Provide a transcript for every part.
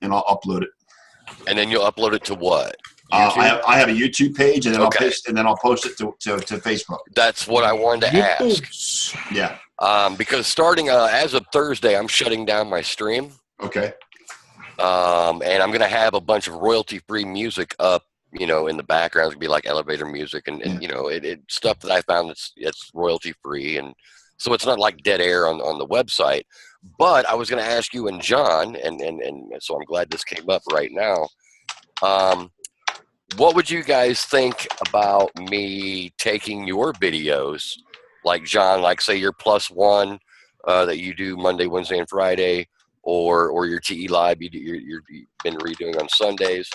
and I'll upload it. And then you'll upload it to what? I have a YouTube page, and then I'll post it to Facebook. That's what I wanted to ask. Yeah. Because starting as of Thursday, I'm shutting down my stream. Okay. And I'm going to have a bunch of royalty-free music up, in the background. It's going to be like elevator music and it stuff that I found it's royalty-free. And so it's not like dead air on the website. But I was going to ask you and John, and so I'm glad this came up right now. What would you guys think about me taking your videos, like John, like say your +1 that you do Monday, Wednesday, and Friday, or your TE Live you've been redoing on Sundays,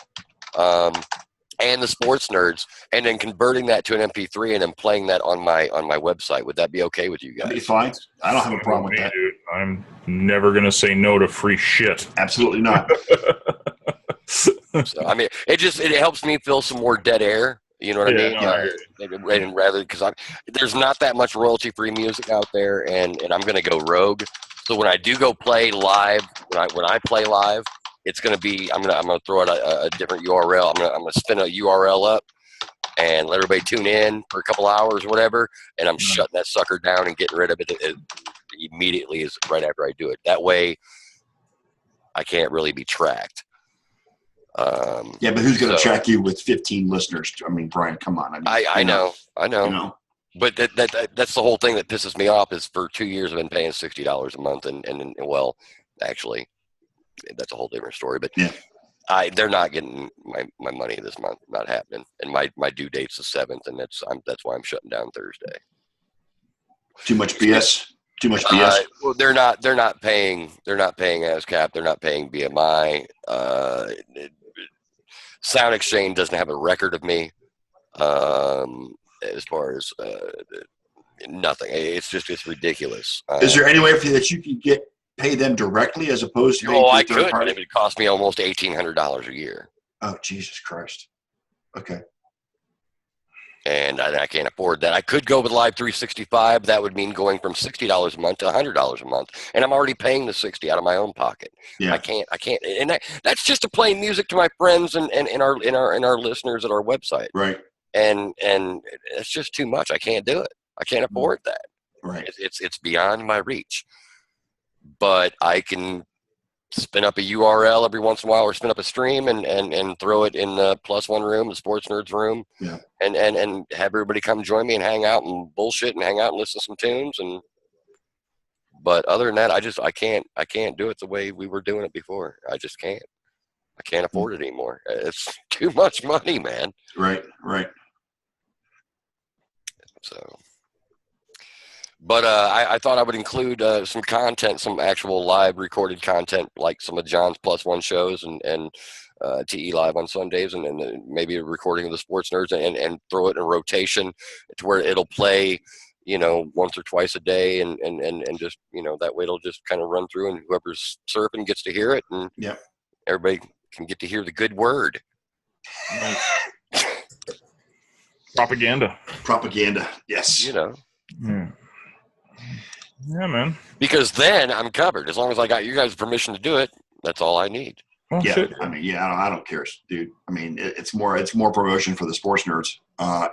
and the Sports Nerds, and then converting that to an MP3 and then playing that on my website? Would that be okay with you guys? That'd be fine. I don't have a problem with that. Dude, I'm never gonna say no to free shit. Absolutely not. So, I mean, it helps me fill some more dead air. You know what I mean? And rather, because there's not that much royalty-free music out there, and I'm going to go rogue. So when I do go play live, when I play live, it's going to be I'm going to throw out a different URL. I'm going to spin a URL up and let everybody tune in for a couple hours or whatever, and I'm shutting that sucker down and getting rid of it immediately right after I do it. That way, I can't really be tracked. Yeah, but who's going to track you with 15 listeners? I mean, Brian, come on. I know. But that's the whole thing that pisses me off is for 2 years I've been paying $60 a month, and well, actually, that's a whole different story. But yeah, they're not getting my money this month. Not happening. And my due date's the 7th, and that's why I'm shutting down Thursday. Too much BS. Too much BS. Well, they're not paying ASCAP. They're not paying BMI. Sound Exchange doesn't have a record of me as far as nothing. It's ridiculous. Is there any way that you can pay them directly as opposed to? I could, but it would cost me almost $1,800 a year. Oh, Jesus Christ! Okay. And I can't afford that. I could go with Live 365. That would mean going from $60 a month to $100 a month, and I'm already paying the $60 out of my own pocket. Yeah. I can't. And that's just to play music to my friends and our listeners at our website. Right. And it's just too much. I can't do it. I can't afford that. Right. It's beyond my reach. But I can spin up a URL every once in a while, or spin up a stream and throw it in the +1 room, the Sports Nerds room, and have everybody come join me and hang out and bullshit and hang out and listen to some tunes. But other than that, I can't do it the way we were doing it before. I just can't. I can't afford it anymore. It's too much money, man. Right. So. But I thought I would include some content, some actual live recorded content, like some of John's +1 shows and TE Live on Sundays, and then maybe a recording of the Sports Nerds, and throw it in rotation to where it'll play, once or twice a day, and just, that way it'll just kind of run through, and whoever's surfing gets to hear it, and everybody can get to hear the good word. Propaganda, yes. Yeah, man. Because then I'm covered. As long as I got you guys' permission to do it, that's all I need. Oh, shit. I mean, I don't care, dude. I mean, it's more promotion for the Sports Nerds.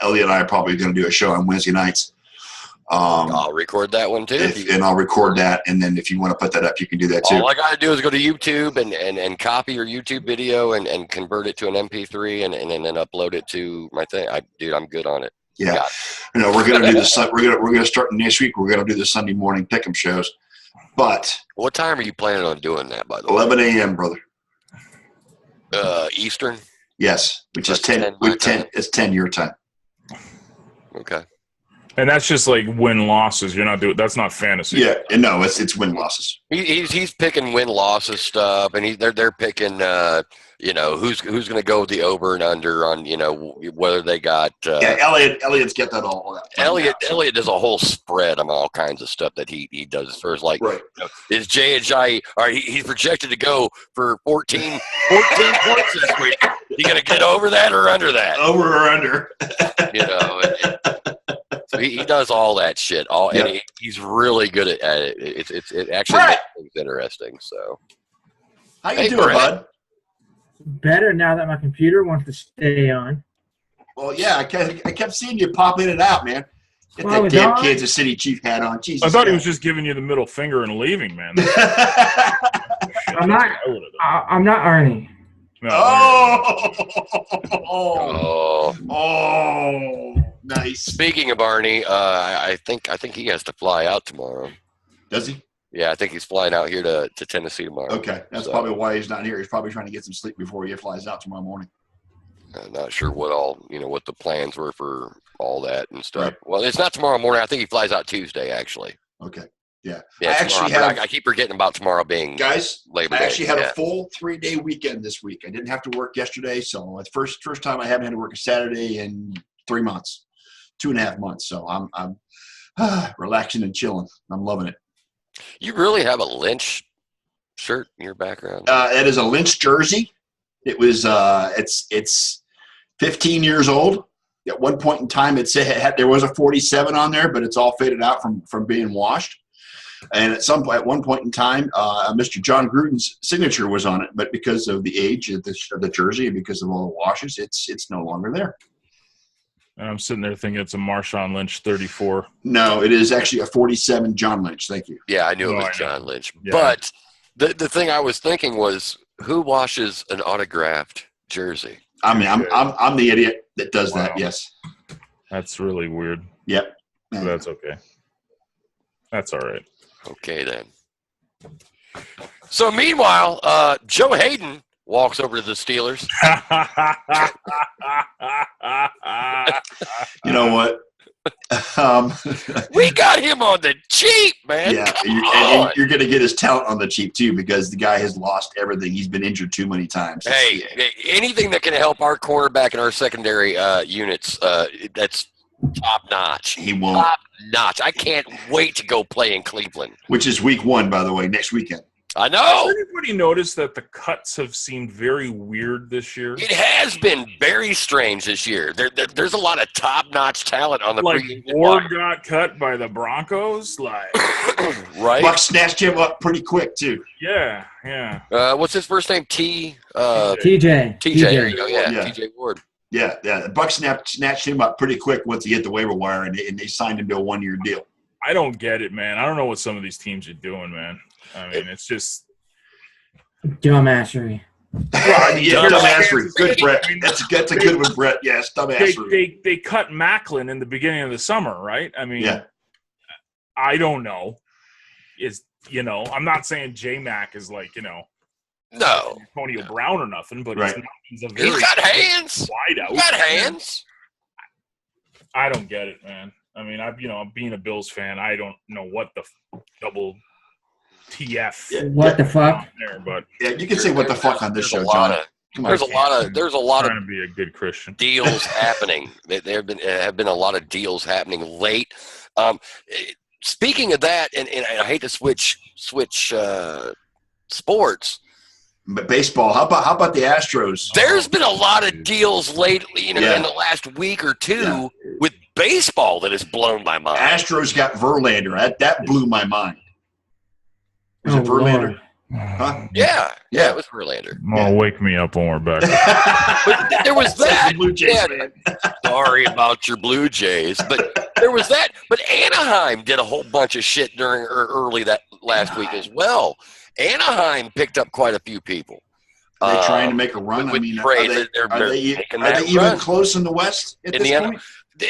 Elliot and I are probably going to do a show on Wednesday nights. I'll record that one too. And I'll record that, and then if you want to put that up, you can do that too. All I got to do is go to YouTube and copy your YouTube video and convert it to an MP3 and then upload it to my thing. I'm good on it. Yeah, we're gonna do this. We're gonna start next week. We're gonna do the Sunday morning pick'em shows. But what time are you planning on doing that? By the way, 11 a.m., brother. Eastern. Yes, which is 10. It's 10 your time. Okay. And that's just like win losses. You're not doing. That's not fantasy. Yeah, and no, it's win losses. He's picking win losses stuff, and they're picking who's going to go with the over and under on whether they got. Elliot's got that all. Elliot does a whole spread on all kinds of stuff that he does as far as like is Jay Ajayi. All right, he's projected to go for 14 points this week. You going to get over that or under that? Over or under? So he does all that shit. And he's really good at it. It actually makes things interesting. So, how you doing, bud? better now that my computer wants to stay on. Well, yeah, I kept seeing you pop in and out, man. Get Well, that damn on. Kansas City Chief hat on. Jesus. I thought he God. was just giving you the middle finger and leaving, man. I'm not Arnie. No, Oh, nice. Speaking of Arnie, I think he has to fly out tomorrow. Does he? Yeah, I think he's flying out here to Tennessee tomorrow. Okay, that's probably why he's not here. He's probably trying to get some sleep before he flies out tomorrow morning. I'm not sure what the plans were for all that and stuff. Right. Well, it's not tomorrow morning. I think he flies out Tuesday, actually. Okay, yeah. Yeah, I keep forgetting about tomorrow being Labor Day. I actually had a full 3-day weekend this week. I didn't have to work yesterday, so it's first time I haven't had to work a Saturday in 3 months, 2.5 months. So I'm relaxing and chilling. I'm loving it. You really have a Lynch shirt in your background? That is a Lynch jersey. It was it's 15 years old. At one point in time, there was a 47 on there, but it's all faded out from being washed. And at one point in time, Mr. John Gruden's signature was on it, but because of the age of the jersey and because of all the washes, it's no longer there. And I'm sitting there thinking it's a Marshawn Lynch 34. No, it is actually a 47 John Lynch. Thank you. Yeah, I knew it was John Lynch. Yeah. But the thing I was thinking was, who washes an autographed jersey? I mean, I'm the idiot that does that. Wow. Yes. That's really weird. Yep. But that's okay. That's all right. Okay, then. So, meanwhile, Joe Hayden walks over to the Steelers. You know what? We got him on the cheap, man. Yeah, Come on. you're going to get his talent on the cheap, too, because the guy has lost everything. He's been injured too many times. Hey, anything that can help our cornerback and our secondary units, that's top notch. He won't. Top notch. I can't wait to go play in Cleveland. Which is week 1, by the way, next weekend. I know. Has anybody noticed that the cuts have seemed very weird this year? It has been very strange this year. There's a lot of top-notch talent on the Like Ward got cut by the Broncos, like right? Buck snatched him up pretty quick, too. yeah. What's his first name? TJ. There you go. Yeah, Yeah. TJ Ward. Yeah. Buck snatched him up pretty quick once he hit the waiver wire, and they signed him to a 1-year deal. I don't get it, man. I don't know what some of these teams are doing, man. I mean, it's just dumbassery. Dumbassery. Good, Brett. That's a good one, Brett. Yes, dumbassery. They cut Macklin in the beginning of the summer, right? I mean, Yeah. I don't know. I'm not saying J-Mac is like, No, Antonio Brown or nothing, but Right. he's a very he's got hands. wide out. He's got hands. I don't get it, man. I mean, being a Bills fan, I don't know what the double TF. What the fuck? There, but Yeah, you can say what the fuck on this show, There's a lot John. of- Come on. There's a lot trying of to be a good Christian. deals happening. There have been a lot of deals happening late. Speaking of that, and I hate to switch sports. But baseball, how about the Astros? There's been a lot of deals lately, in the last week or two with baseball that has blown my mind. Astros got Verlander. That blew my mind. Was it Verlander? Lord. Huh? Yeah, it was Verlander. Oh, wake me up when we're back. But there was that. The Blue Jays, Yeah, man. sorry about your Blue Jays, but there was that. But Anaheim did a whole bunch of shit early that last week as well. Anaheim picked up quite a few people. Are they trying to make a run? with I mean, trade, are they're they making are that they even run. close in the West at In this the point?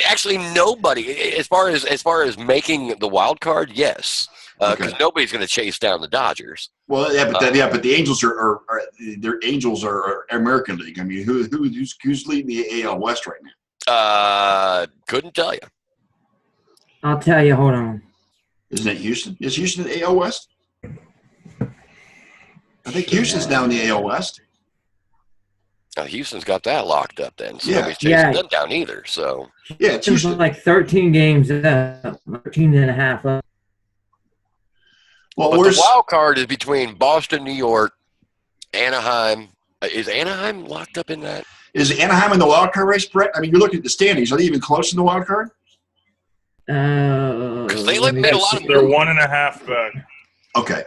Actually, nobody. As far as making the wild card, yes, because nobody's going to chase down the Dodgers. Well, yeah, but the Angels are their Angels are American League. I mean, who's leading the AL West right now? Couldn't tell you. I'll tell you. Hold on. Isn't it Houston? Is Houston the AL West? I think Houston's down in the AL West. Houston's got that locked up then, so Yeah. nobody's chasing them down either. So Yeah, it's It was Houston. like 13 games up, 13 and a half up. Well, but where's the wild card is between Boston, New York, Anaheim. Is Anaheim locked up in that? is Anaheim in the wild card race, Brett? I mean, you're looking at the standings. Are they even close in the wild card? Because they let me made a see. lot of They're 1.5 back. Okay.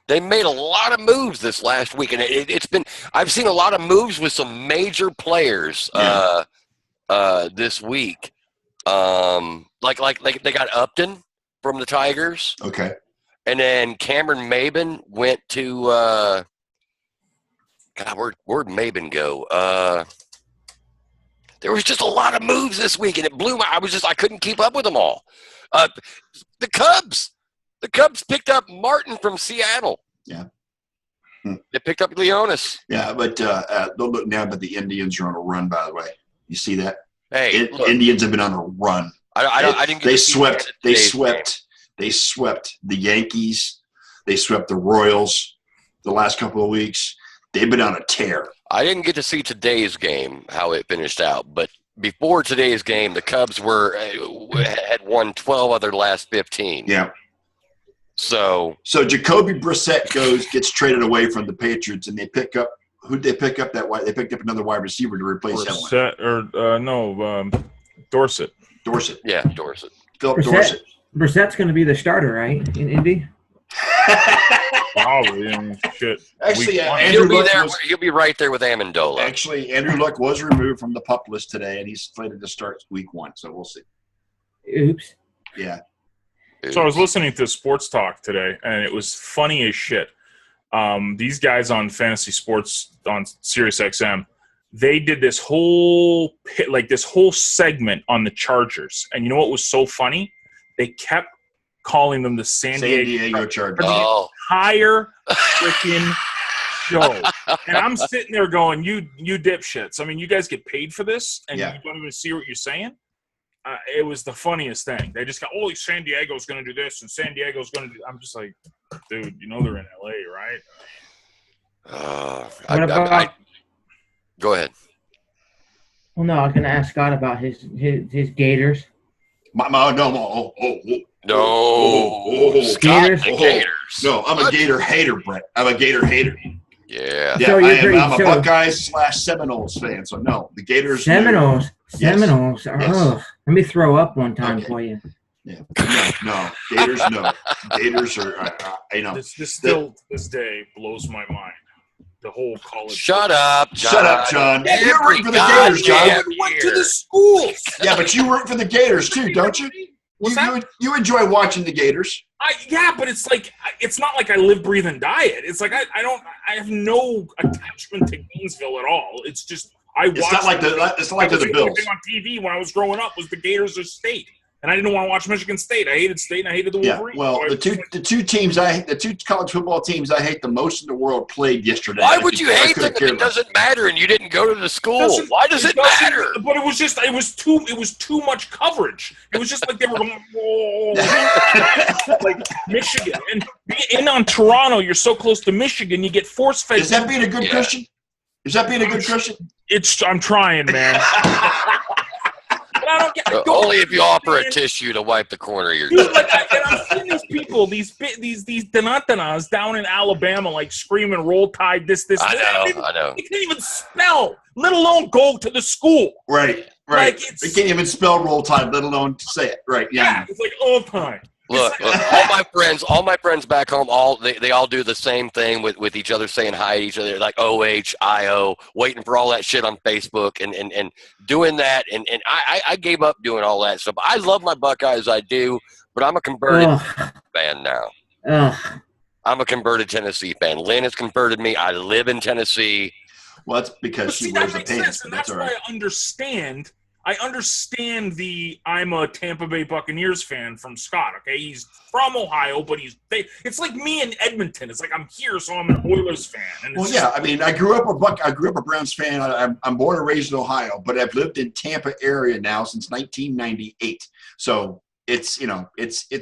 They made a lot of moves this last week, and it's been. I've seen a lot of moves with some major players this week. Like they got Upton from the Tigers. Okay. And then Cameron Maben went to God, where'd Maben go? There was just a lot of moves this week, and it blew my. I couldn't keep up with them all. The Cubs picked up Martin from Seattle. Yeah. They picked up Leonis. Yeah, but don't look now. But the Indians are on a run. By the way, you see that? Hey, Indians have been on a run. I didn't. They swept the Yankees. They swept the Royals the last couple of weeks. They've been on a tear. I didn't get to see today's game, how it finished out, but before today's game, the Cubs had won 12 of their last 15. Yeah. So Jacoby Brissett gets traded away from the Patriots, and they pick up who'd they pick up? They picked up another wide receiver to replace Dorsett. Dorsett. Yeah, Dorsett. Philip Dorsett. Brissett's going to be the starter, right, in Indy? Probably. I mean, shit. Actually, he'll be right there with Amendola. Actually, Andrew Luck was removed from the PUP list today, and he's slated to start week 1. So we'll see. Oops. Yeah. So I was listening to Sports Talk today, and it was funny as shit. These guys on Fantasy Sports on SiriusXM, they did this whole segment on the Chargers, and you know what was so funny? They kept calling them the San Diego Chargers. For the entire freaking show. And I'm sitting there going, you dipshits. I mean, you guys get paid for this, and you don't even see what you're saying? It was the funniest thing. They just got, San Diego's going to do this, and San Diego's going to do – I'm just like, dude, you know they're in L.A., right? Go ahead. Well, no, I was going to ask Scott about his Gators. No. Gators? Gators. No, I'm a Gator hater, Brett. I'm a Gator hater. Yeah. So I'm a Buckeyes/Seminoles fan, so no. The Gators. Seminoles. Yes. Oh, let me throw up one time for you. Yeah. No. Gators, no. Gators are, This day blows my mind. The whole college. Shut up, John. Yeah, you're rooting for the Gators, John. We went to the schools. Yeah, but you root for the Gators too, don't you? You enjoy watching the Gators. But it's like it's not like I live, breathe, and die it. It's like I have no attachment to Gainesville at all. It's just It's not like the Bills. Thing on TV when I was growing up was the Gators of State, and I didn't want to watch Michigan State. I hated State, and I hated the Wolverines. Yeah, well, the two college football teams I hate the most in the world played yesterday. Why would you hate them if it doesn't matter and you didn't go to the school? Why does it matter? But it was too much coverage. It was just like they were going, whoa, like Michigan, and being on Toronto, you're so close to Michigan, you get force fed. Is that being a good Christian? I'm trying, man. But I don't get. Only if you offer a tissue to wipe the corner of your. And I'm seeing these people, these Donatanas down in Alabama, like screaming "Roll Tide!" This. I know. They can't even spell, let alone go to the school. Right. Like they can't even spell "Roll Tide," let alone say it. Right. Yeah. It's like all time. Look, all my friends back home, they all do the same thing with each other, saying hi to each other, like OHIO, waiting for all that shit on Facebook and doing that. And I gave up doing all that stuff. I love my Buckeyes, I do, but I'm a converted fan now. I'm a converted Tennessee fan. Lynn has converted me. I live in Tennessee. Well, that's because she wears the pants. And that's why I understand. I'm a Tampa Bay Buccaneers fan from Scott, okay? He's from Ohio, but it's like me in Edmonton. It's like I'm here, so I'm an Oilers fan. And I mean, I grew up a Browns fan. I'm born and raised in Ohio, but I've lived in Tampa area now since 1998. So it's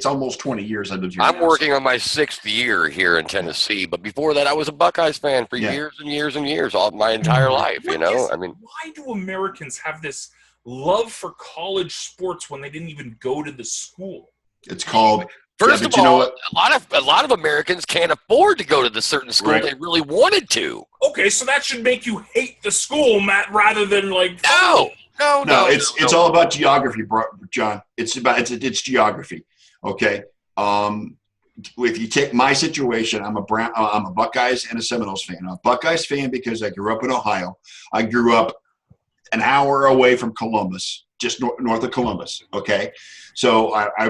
almost 20 years I've lived here. I'm working on my 6th year here in Tennessee, but before that I was a Buckeyes fan for years and years and years, all my entire life, why do Americans have this love for college sports when they didn't even go to the school? It's called. First of all, a lot of Americans can't afford to go to the certain school they really wanted to. Okay, so that should make you hate the school, Matt, rather than like no. It's all about geography, John. It's geography. Okay. if you take my situation, I'm a Buckeyes and a Seminoles fan. I'm a Buckeyes fan because I grew up in Ohio. I grew up an hour away from Columbus, just north of Columbus. Okay, so I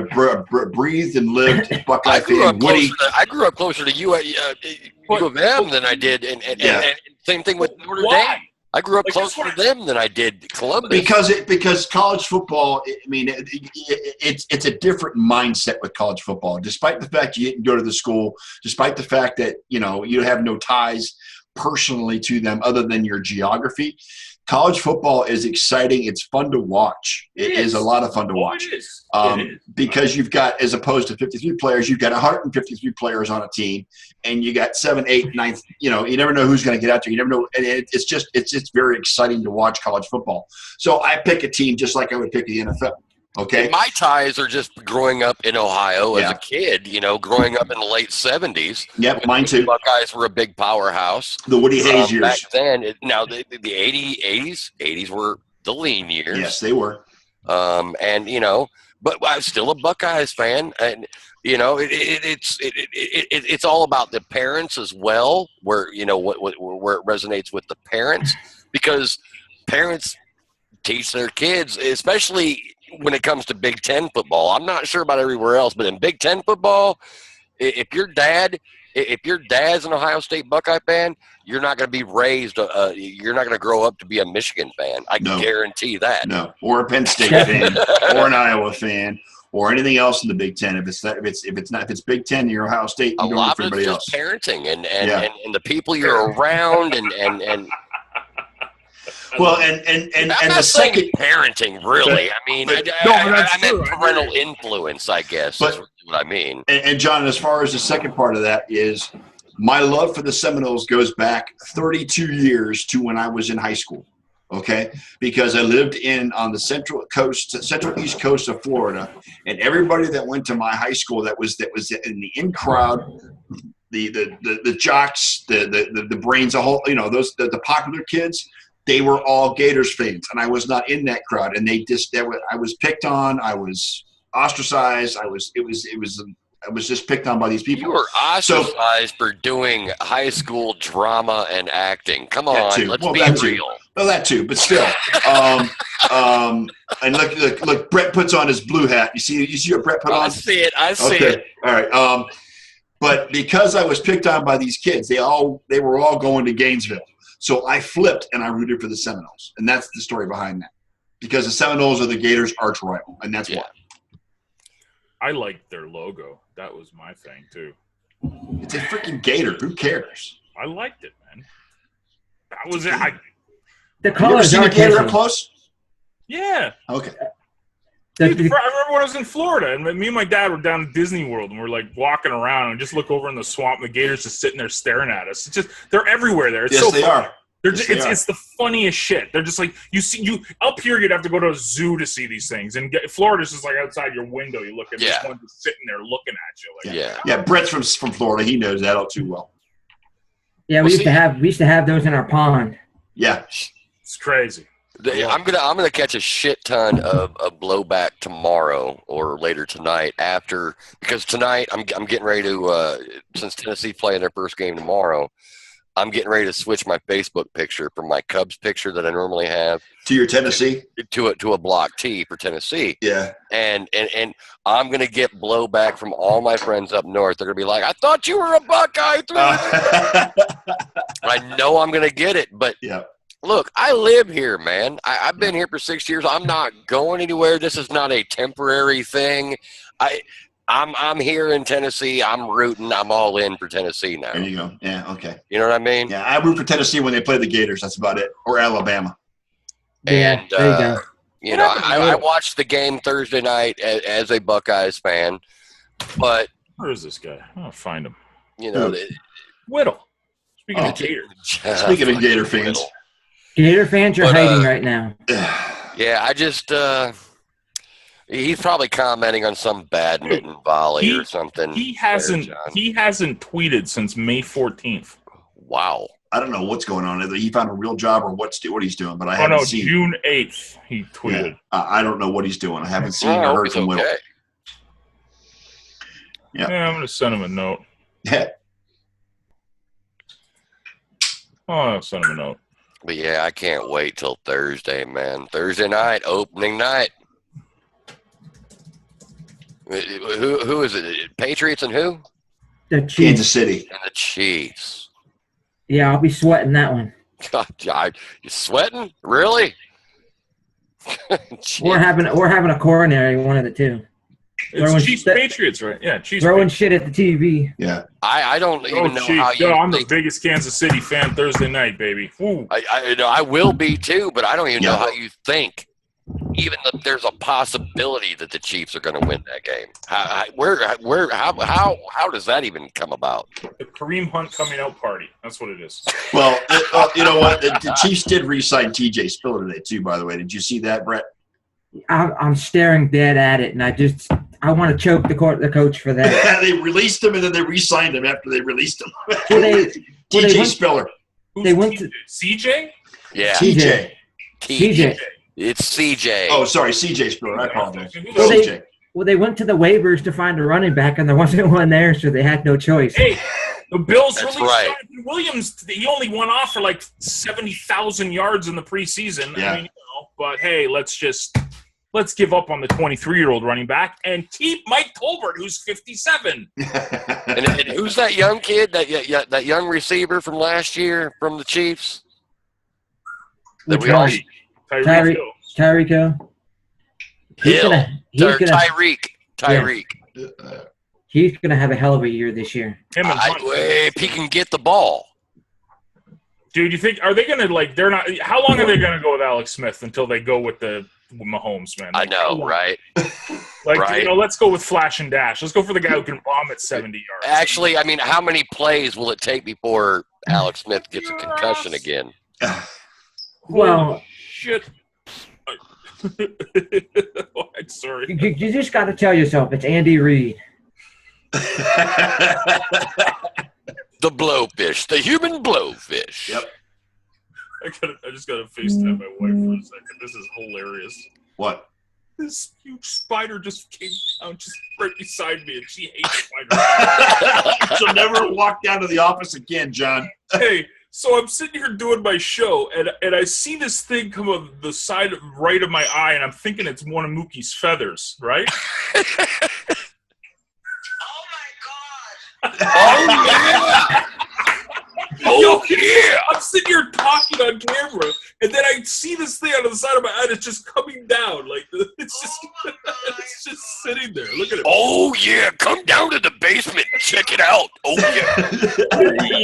breathed and lived as Buckeye fan. I grew up closer to U of M than I did, and same thing with Notre Dame. I grew up closer to them than I did Columbus. Because college football, I mean, it's a different mindset with college football. Despite the fact you didn't go to the school, despite the fact that you have no ties personally to them other than your geography, college football is exciting. It's fun to watch. It is a lot of fun to watch. It is. Because you've got, as opposed to 53 players, you've got 153 players on a team, and you got 7, 8, 9. You never know who's going to get out there. You never know. And it's just very exciting to watch college football. So I pick a team just like I would pick the NFL. Okay. And my ties are just growing up in Ohio as a kid, growing up in the late 70s. Yep, mine too. Buckeyes were a big powerhouse. The Woody Hayes years. Back then, the 80s were the lean years. Yes, they were. But I'm still a Buckeyes fan. And, it's all about the parents as well, where, where it resonates with the parents, because parents teach their kids, especially when it comes to Big Ten football. I'm not sure about everywhere else, but in Big Ten football, if your dad's an Ohio State Buckeye fan, you're not going to be raised. You're not going to grow up to be a Michigan fan. I can guarantee that. No, or a Penn State fan, or an Iowa fan, or anything else in the Big Ten. If it's Big Ten, you're Ohio State. A lot of it's just parenting and the people you're around and. Well, and the second parenting, really. I mean, I meant parental influence, I guess. That's what I mean. And John, as far as the second part of that is, my love for the Seminoles goes back 32 years to when I was in high school. Okay, because I lived on the central east coast of Florida, and everybody that went to my high school that was in the in crowd, the jocks, the brains, the popular kids. They were all Gators fans, and I was not in that crowd. And I was picked on. I was ostracized. I was just picked on by these people. You were ostracized for doing high school drama and acting. Come on, let's be real. Well, that too, but still. And look, Brett puts on his blue hat. You see what Brett put on? I see it. Okay. All right. But because I was picked on by these kids, they were all going to Gainesville. So I flipped and I rooted for the Seminoles, and that's the story behind that. Because the Seminoles are the Gators' arch rival, and that's why. I liked their logo. That was my thing too. It's a freaking gator. Who cares? I liked it, man. That was it. The colors you ever seen a gator up catchy. close? Yeah. Okay. I remember when I was in Florida, and me and my dad were down at Disney World, and we're like walking around and just look over in the swamp, and the gators just sitting there staring at us. It's just they're everywhere there. It's yes, so they funny. are. It's the funniest shit. They're just like you up here. You'd have to go to a zoo to see these things, and Florida's just like outside your window. You look at this one just sitting there looking at you. Yeah. Brett's from Florida. He knows that all too well. Yeah, we used to have those in our pond. Yeah, it's crazy. I'm gonna catch a shit ton of blowback tomorrow or later tonight because tonight I'm getting ready to since Tennessee's playing their first game tomorrow. I'm getting ready to switch my Facebook picture from my Cubs picture that I normally have to your Tennessee to a block T for Tennessee. Yeah, and I'm gonna get blowback from all my friends up north. They're gonna be like, "I thought you were a Buckeye." I know I'm gonna get it, but yeah. Look, I live here, man. I've been here for 6 years. I'm not going anywhere. This is not a temporary thing. I'm here in Tennessee. I'm rooting. I'm all in for Tennessee now. There you go. Yeah, okay. You know what I mean? Yeah, I root for Tennessee when they play the Gators. That's about it. Or Alabama. And, there you go. I watched the game Thursday night as a Buckeyes fan, but where is this guy? I'll find him. Whittle. Speaking of Gators. Speaking of Gator fans. Gator fans are hiding right now. Yeah, I just he's probably commenting on some badminton volley or something. He hasn't tweeted since May 14th. Wow. I don't know what's going on. Either he found a real job or what he's doing, but I haven't seen. June 8th he tweeted. Yeah, I don't know what he's doing. I haven't seen or heard from Whittle. Yeah. I'm going to send him a note. Yeah. Oh, I'll send him a note. But yeah, I can't wait till Thursday, man. Thursday night, opening night. Who is it? Patriots and who? The Chiefs. Kansas City. And the Chiefs. Yeah, I'll be sweating that one. God, you sweating? Really? We're having a coronary, one of the two. It's Chiefs Patriots, right? Yeah, Chiefs. Throwing Patriots. shit at the TV. Yeah. I don't even know how you. Yo, I'm the biggest Kansas City fan Thursday night, baby. Woo. I will be too, but I don't even know how you think. Even that there's a possibility that the Chiefs are going to win that game. How does that even come about? The Kareem Hunt coming out party. That's what it is. Well, you know what? The Chiefs did re-sign T.J. Spiller today too. By the way, did you see that, Brett? I'm staring dead at it, and I want to choke the coach for that. They released him and then they re-signed him after they released him. T.J. Spiller. They went to CJ. Yeah, TJ. TJ. It's CJ. Oh, sorry, C.J. Spiller. I apologize. Well, they went to the waivers to find a running back, and there wasn't one there, so they had no choice. Hey, the Bills That's released right. Jonathan Williams. He only went off for like 70,000 yards in the preseason. Yeah. I mean, but hey, let's give up on the 23-year-old running back and keep Mike Tolbert, who's 57. And who's that young kid? That young receiver from last year from the Chiefs? That we all Tyreek. Tyreek Hill. Tyreek. He's gonna have a hell of a year this year. Him and Hunt. If he can get the ball. Dude, you think are they gonna they're not? How long are they gonna go with Alex Smith until they go with the Mahomes, man? I know, right? Right. Let's go with flash and dash. Let's go for the guy who can bomb at 70 yards. Actually, I mean, how many plays will it take before Alex Smith gets a concussion again? Well, shit. I'm sorry. You just got to tell yourself it's Andy Reid. The blowfish, the human blowfish. Yep. I just got to FaceTime my wife for a second. This is hilarious. What? This huge spider just came down just right beside me, and she hates spiders. She'll never walk down to the office again, John. Hey, so I'm sitting here doing my show, and I see this thing come on the side right of my eye, and I'm thinking it's one of Mookie's feathers, right? Oh, yeah. Oh, yeah. I'm sitting here talking on camera, and then I see this thing on the side of my eye that's just coming down. Like, it's just sitting there. Look at it. Oh, yeah. Come down to the basement and check it out. Oh, yeah.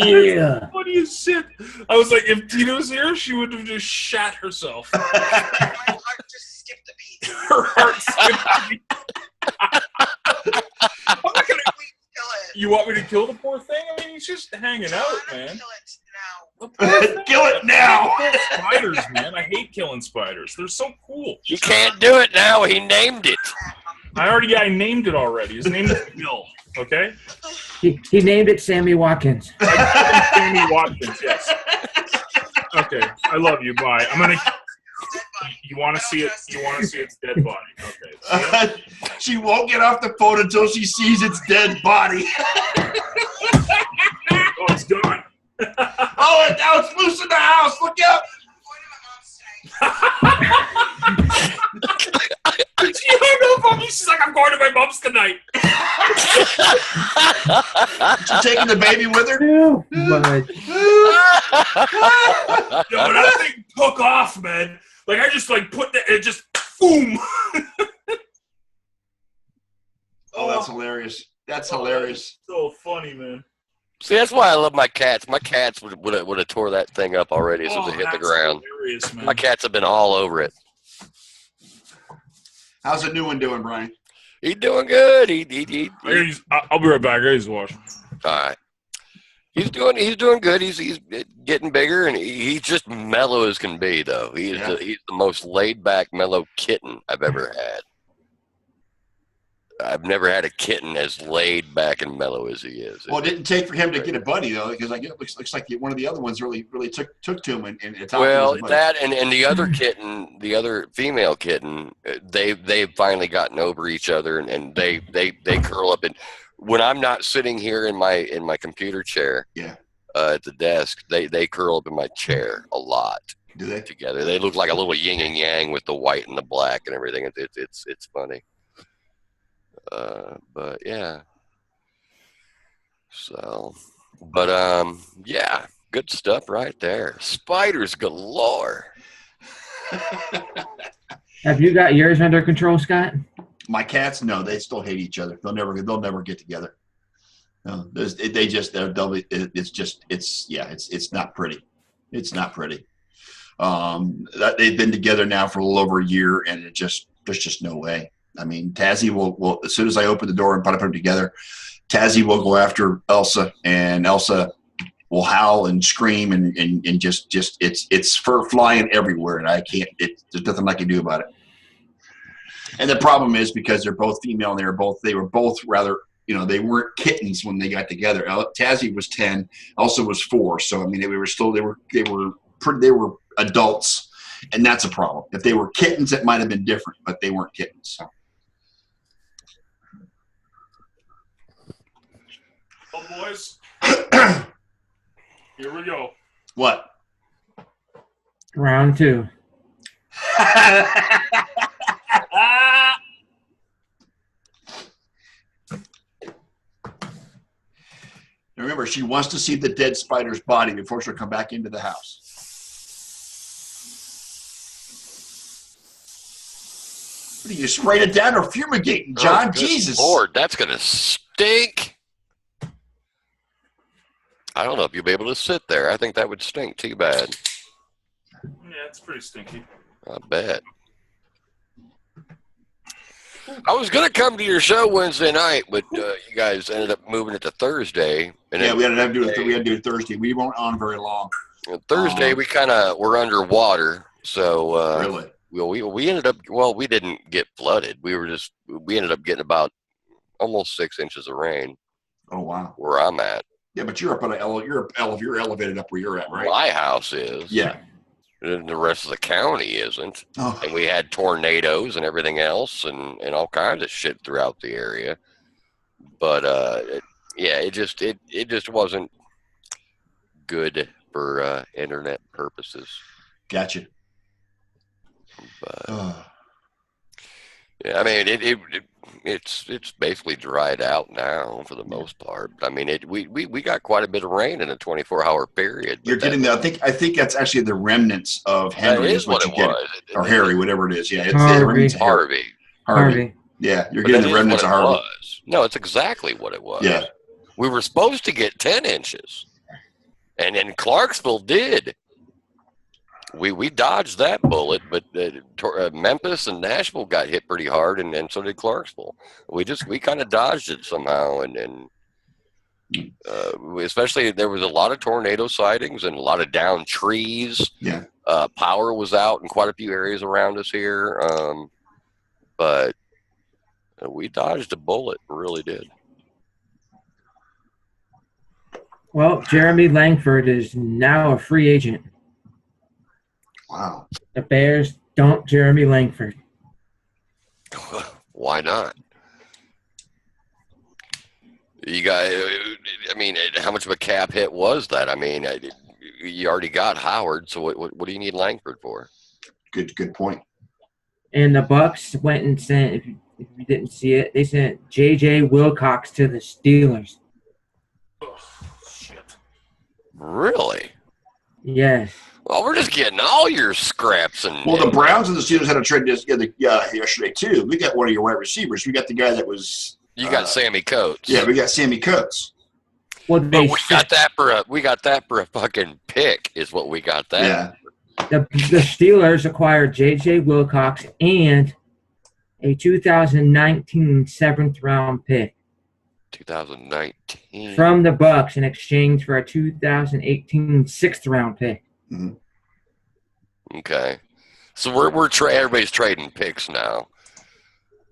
Yeah. Funny as shit. I was like, if Tina was here, she would have just shat herself. My heart just skipped a beat. Her heart skipped a beat. I'm not gonna kill it. You want me to kill the poor thing? I mean, he's just hanging out, man. Kill it now. The poor thing. Kill it now. Spiders, man. I hate killing spiders. They're so cool. You can't do it now. He named it. I named it already. His name is Bill. Okay? He named it Sammy Watkins. Sammy Watkins, yes. Okay. I love you. Bye. I'm going to... You want to see it? You want to see its dead body? Okay. She won't get off the phone until she sees its dead body. Oh, it's gone. Oh, and now it's loose in the house. Look out. She hung up on me. She's like, I'm going to my mom's tonight. She's taking the baby with her. No, but Yo, that thing took off, man. Like, I just, put it just, boom. Oh, that's hilarious. That's hilarious. So funny, man. See, that's why I love my cats. My cats would have tore that thing up already as soon as it hit the ground. Hilarious, man. My cats have been all over it. How's the new one doing, Brian? He's doing good. I'll be right back. I just watch. All right. He's doing good. He's getting bigger, and he's just mellow as can be. Though he's the most laid back, mellow kitten I've ever had. I've never had a kitten as laid back and mellow as he is. Well, it didn't take for him to get a buddy though, because I guess it looks like one of the other ones really took to him and adopted well, him as a buddy. that and the other kitten, the other female kitten, they've finally gotten over each other, and they curl up, and when I'm not sitting here in my computer chair, at the desk, they curl up in my chair a lot. Do they? Together, they look like a little yin and yang with the white and the black and everything. It's funny. But yeah. So, but yeah, good stuff right there. Spiders galore. Have you got yours under control, Scott? My cats, no, they still hate each other. They'll never get together. No, it's not pretty. It's not pretty. They've been together now for a little over a year, and there's just no way. I mean, Tazzy will as soon as I open the door and put them together, Tazzy will go after Elsa, and Elsa will howl and scream and just it's fur flying everywhere, and there's nothing I can do about it. And the problem is because they're both female, and they were both rather, they weren't kittens when they got together. Tazzy was 10, Elsa was 4, so I mean they were adults, and that's a problem. If they were kittens, it might have been different, but they weren't kittens. So. Well, boys, here we go. What? Round 2. Remember, she wants to see the dead spider's body before she'll come back into the house. What are you spraying it down or fumigating, John? Oh, Jesus. Lord, that's gonna stink. I don't know if you'll be able to sit there. I think that would stink too bad. Yeah, it's pretty stinky. I bet. I was gonna come to your show Wednesday night, but you guys ended up moving it to Thursday. And yeah, we had to do it Thursday. We weren't on very long. Thursday we kind of were underwater, so really. We ended up. Well, we didn't get flooded. We ended up getting about almost 6 inches of rain. Oh wow. Where I'm at. Yeah, but you're up on you're elevated up where you're at, right? My house is. Yeah. And the rest of the county isn't. Oh. And we had tornadoes and everything else and all kinds of shit throughout the area. But it just wasn't good for internet purposes. Gotcha. But yeah, I mean it's basically dried out now for the most part. I mean we got quite a bit of rain in a 24-hour period. You're getting that. I think that's actually the remnants of Henry. That is what it was. Or Harry, whatever it is. Yeah, it's Harvey. Yeah, you're getting the remnants of Harvey. No, it's exactly what it was. Yeah. We were supposed to get 10 inches. And then Clarksville did. We dodged that bullet, but Memphis and Nashville got hit pretty hard, and so did Clarksville. We kind of dodged it somehow, and especially there was a lot of tornado sightings and a lot of downed trees. Yeah. Power was out in quite a few areas around us here, but we dodged a bullet, really did. Well, Jeremy Langford is now a free agent. Wow. The Bears don't Jeremy Langford. Why not? You guys, I mean, how much of a cap hit was that? I mean, you already got Howard, so what do you need Langford for? Good point. And the Bucks went and sent, if you didn't see it, they sent J.J. Wilcox to the Steelers. Oh, shit. Really? Yes. Well, we're just getting all your scraps and. Well, the Browns and the Steelers had a trade yesterday too. We got one of your wide receivers. We got the guy that was. You got Sammy Coates. Yeah, we got Sammy Coates. Well, we got that for a fucking pick. Is what we got that. Yeah. The Steelers acquired J.J. Wilcox and a 2019 7th-round pick. 2019. From the Bucks in exchange for a 2018 6th-round pick. Mm-hmm. Okay, so we're everybody's trading picks now.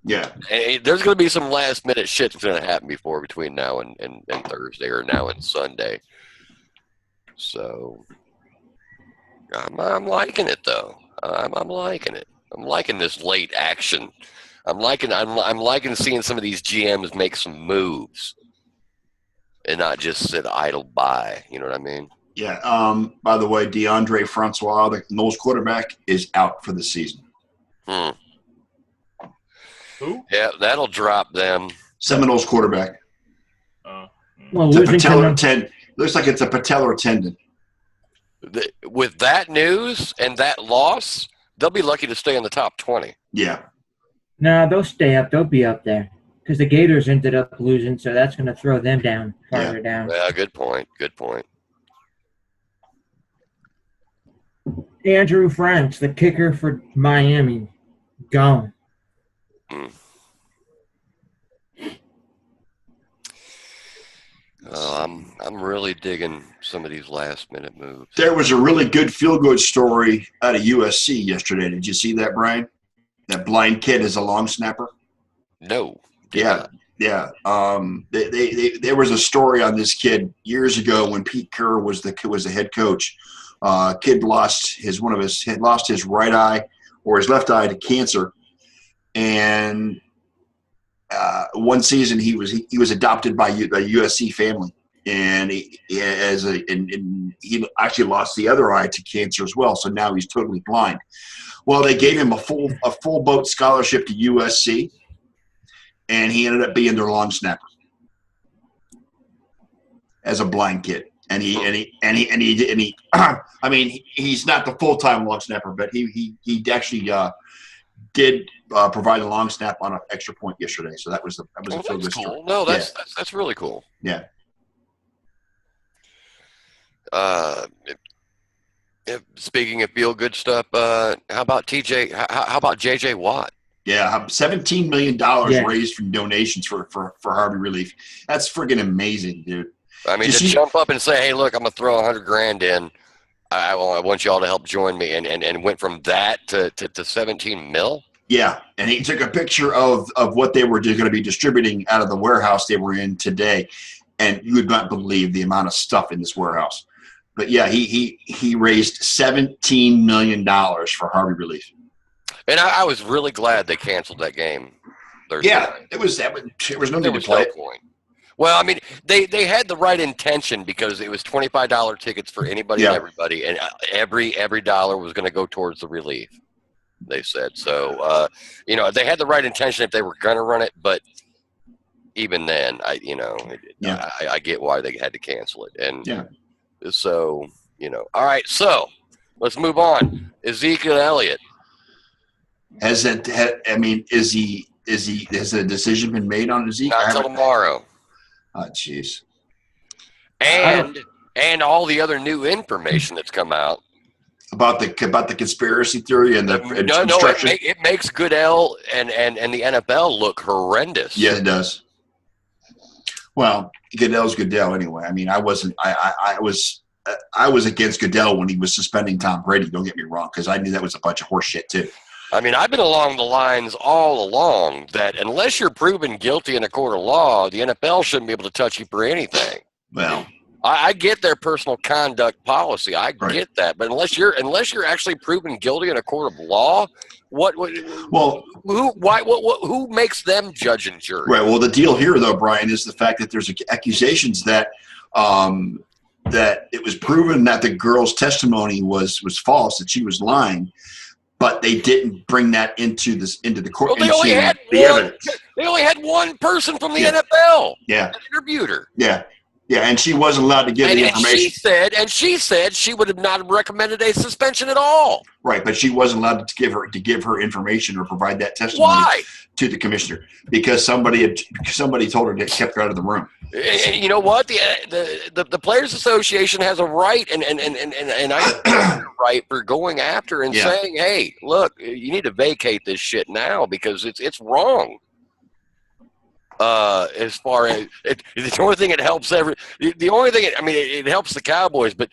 Yeah. Hey, there's going to be some last minute shit that's going to happen between now and Thursday or now and Sunday. So I'm liking it though. I'm liking it. I'm liking this late action I'm liking seeing some of these GMs make some moves and not just sit idle by. You know what I mean? Yeah. By the way, DeAndre Francois, the Knowles quarterback, is out for the season. Who? Yeah, that'll drop them. Seminoles quarterback. Well, It's a losing patellar Cam- tendon. Looks like it's a patellar tendon. With that news and that loss, they'll be lucky to stay in the top 20. Yeah. No, they'll stay up. They'll be up there because the Gators ended up losing, so that's going to throw them down farther down. Yeah, good point. Good point. Andrew Franks, the kicker for Miami, gone. I'm really digging some of these last minute moves. There was a really good feel-good story out of USC yesterday. Did you see that, Brian? That blind kid is a long snapper. No. Yeah. Yeah. There was a story on this kid years ago when Pete Kerr was the head coach. Kid lost his right eye or his left eye to cancer, and one season he was adopted by a USC family, and he actually lost the other eye to cancer as well. So now he's totally blind. Well, they gave him a full boat scholarship to USC, and he ended up being their long snapper as a blind kid. And he I mean, he's not the full-time long snapper, but he actually did provide a long snap on an extra point yesterday. So that was a that's story. cool. No, that's really cool. Yeah. Speaking of feel good stuff, how about TJ? How about JJ Watt? Yeah, $17 million raised from donations for Harvey Relief. That's friggin' amazing, dude. I mean, jump up and say, "Hey, look, I'm gonna throw $100,000 in. I want y'all to help join me," and went from that to 17 mil. Yeah, and he took a picture of what they were going to be distributing out of the warehouse they were in today, and you would not believe the amount of stuff in this warehouse. But yeah, he raised $17 million for Harvey Relief. And I was really glad they canceled that game Thursday night. There was no need to play it. Point. Well, I mean, they had the right intention because it was $25 tickets for anybody and everybody, and every dollar was going to go towards the relief, they said. So, they had the right intention if they were going to run it, but even then, I get why they had to cancel it. And so, all right, so let's move on. Ezekiel Elliott. Has a decision been made on Ezekiel? Not until tomorrow. Oh, jeez. And all the other new information that's come out about the conspiracy theory and the construction. It makes Goodell and the NFL look horrendous. Yeah, it does. Well, Goodell's Goodell anyway. I mean, I was against Goodell when he was suspending Tom Brady. Don't get me wrong, because I knew that was a bunch of horse shit too. I mean, I've been along the lines all along that unless you're proven guilty in a court of law, the NFL shouldn't be able to touch you for anything. Well, I get their personal conduct policy. I get that, but unless you're actually proven guilty in a court of law, who makes them judge and jury? Right. Well, the deal here, though, Brian, is the fact that there's accusations that that it was proven that the girl's testimony was false, that she was lying. But they didn't bring that into the court. Well, they only had one person from the NFL. Yeah. That interviewed her. Yeah. Yeah, and she wasn't allowed to give the information. She said she would have not recommended a suspension at all. Right, but she wasn't allowed to give her information or provide that testimony to the commissioner because somebody told her to kept her out of the room. You know what? The Players Association has a right, and I have a right for going after and saying, "Hey, look, you need to vacate this shit now because it's wrong." As far as the only thing it helps it helps the Cowboys, but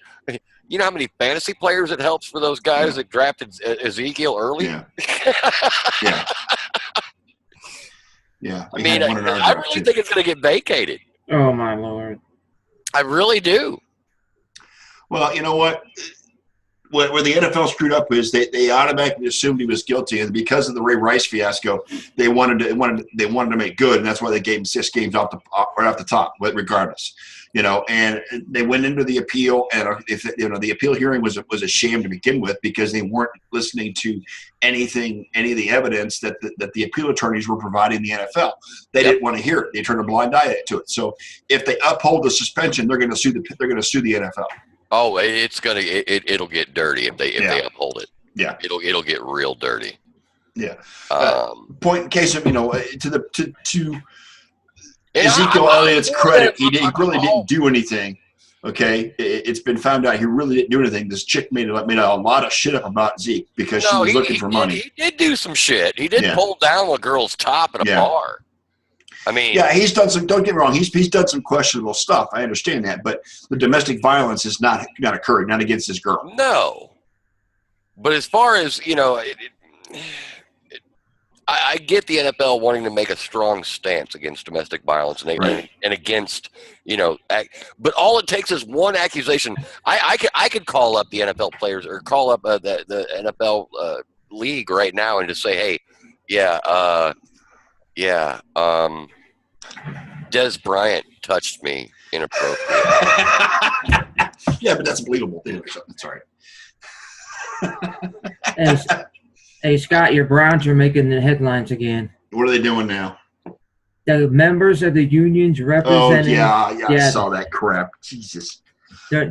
you know how many fantasy players it helps for those guys that drafted Ezekiel early? Yeah. Yeah. I mean, I really think it's going to get vacated. Oh my Lord. I really do. Well, you know what? where the NFL screwed up is they automatically assumed he was guilty, and because of the Ray Rice fiasco, they wanted to make good, and that's why they gave him 6 games right off the top, regardless. And they went into the appeal, and if the appeal hearing was a sham to begin with, because they weren't listening to any of the evidence that the appeal attorneys were providing the NFL. They didn't want to hear it. They turned a blind eye to it. So if they uphold the suspension, they're going to sue the NFL. Oh, it'll get dirty if they uphold it. Yeah, it'll get real dirty. Yeah. Point in case of to Ezekiel Elliott's credit, he really didn't do anything. Okay, it's been found out he really didn't do anything. This chick made a lot of shit up about Zeke because she was looking for money. He did do some shit. He did pull down a girl's top at a bar. I mean, he's done some. Don't get me wrong. He's done some questionable stuff. I understand that, but the domestic violence is not occurring, not against this girl. No, but as far as I get the NFL wanting to make a strong stance against domestic violence and against, but all it takes is one accusation. I could call up the NFL players or call up the NFL league right now and just say, hey, Des Bryant touched me inappropriately. Yeah, but that's believable. Sorry. Hey, Scott, your Browns are making the headlines again. What are they doing now? The members of the unions representing. Oh, yeah, I saw that crap. Jesus. Go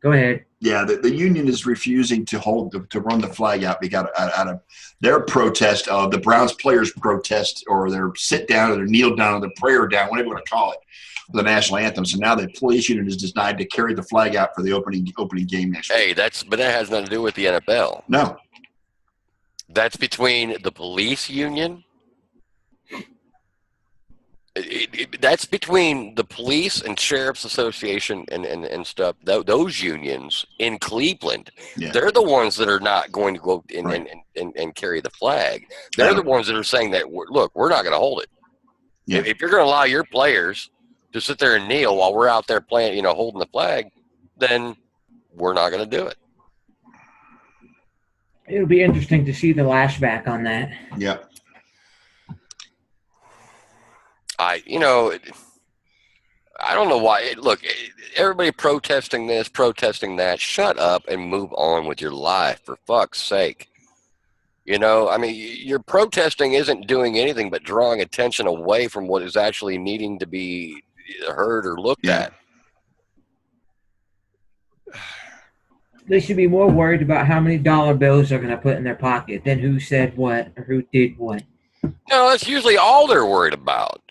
ahead. Yeah, the union is refusing to run the flag out because out of their protest, the Browns players' protest, or their sit down, or their kneel down, or their prayer down, whatever you want to call it, for the national anthem. So now the police union has decided to carry the flag out for the opening game next week. But that has nothing to do with the NFL. No. That's between the police union. That's between the police and sheriff's association and stuff. Those unions in Cleveland, they're the ones that are not going to go in and carry the flag. They're the ones that are saying that, look, we're not going to hold it. Yeah. If you're going to allow your players to sit there and kneel while we're out there playing, holding the flag, then we're not going to do it. It'll be interesting to see the lashback on that. Yeah. I don't know why. Look, everybody protesting this, protesting that. Shut up and move on with your life, for fuck's sake. I mean, your protesting isn't doing anything but drawing attention away from what is actually needing to be heard or looked at. They should be more worried about how many dollar bills they're going to put in their pocket than who said what or who did what. No, that's usually all they're worried about.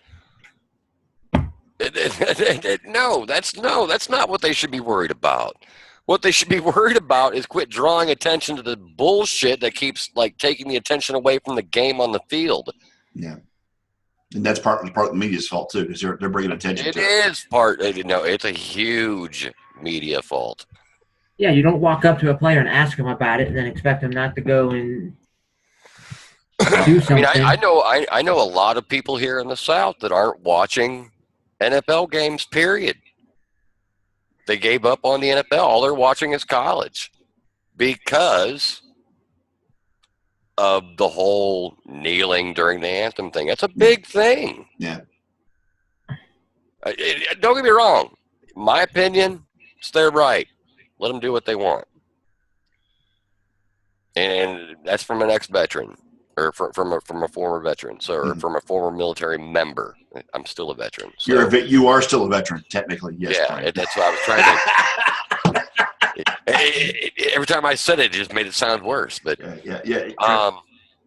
No, that's not what they should be worried about. What they should be worried about is quit drawing attention to the bullshit that keeps taking the attention away from the game on the field. Yeah. And that's part of the media's fault too, because they're bringing attention to it. It is part. It's a huge media fault. Yeah, you don't walk up to a player and ask him about it and then expect him not to go and do something. I know a lot of people here in the South that aren't watching NFL games, period. They gave up on the NFL. All they're watching is college because of the whole kneeling during the anthem thing. That's a big thing. Yeah. Don't get me wrong. My opinion, it's their right. Let them do what they want. And that's from an ex-veteran, or from a former veteran, or from a former military member. I'm still a veteran. So. You are still a veteran, technically. Yes. Yeah, that's what I was trying to. Every time I said it, it just made it sound worse. But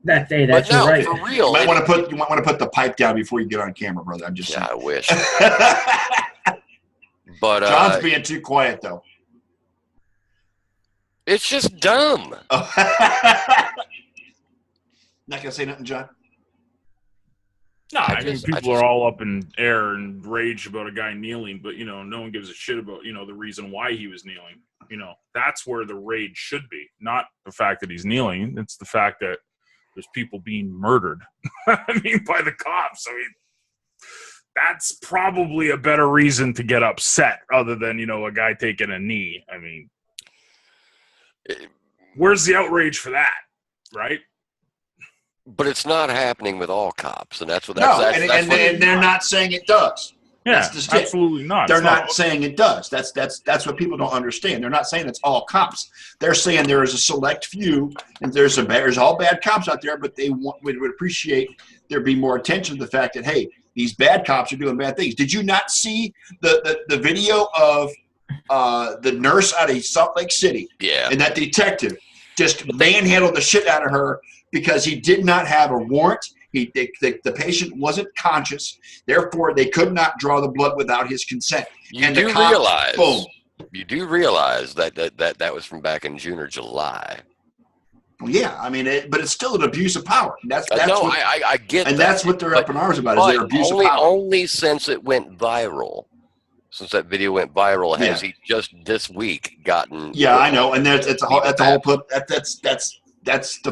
that's right. For real. You might want to put the pipe down before you get on camera, brother. I'm just saying. I wish. But John's being too quiet, though. It's just dumb. Not gonna say nothing, John. No, people are all up in air and rage about a guy kneeling, but no one gives a shit about the reason why he was kneeling. That's where the rage should be, not the fact that he's kneeling. It's the fact that there's people being murdered. By the cops. That's probably a better reason to get upset, other than a guy taking a knee. Where's the outrage for that, right? But it's not happening with all cops, and that's what. And they're not saying it does. Yeah, That's just it. absolutely not. They're not saying it does. That's what people don't understand. They're not saying it's all cops. They're saying there is a select few, and there's all bad cops out there, but would appreciate there be more attention to the fact that, hey, these bad cops are doing bad things. Did you not see the video of the nurse out of Salt Lake City? Yeah. And that detective just manhandled the shit out of her because he did not have a warrant. The patient wasn't conscious, therefore they could not draw the blood without his consent. You do realize that was from back in June or July. Well, yeah, I mean, but it's still an abuse of power. I get that. And that's what they're up in arms about, is their abuse of power. Only since it went viral. Since that video went viral, has he just this week gotten? Yeah, I know, and that's the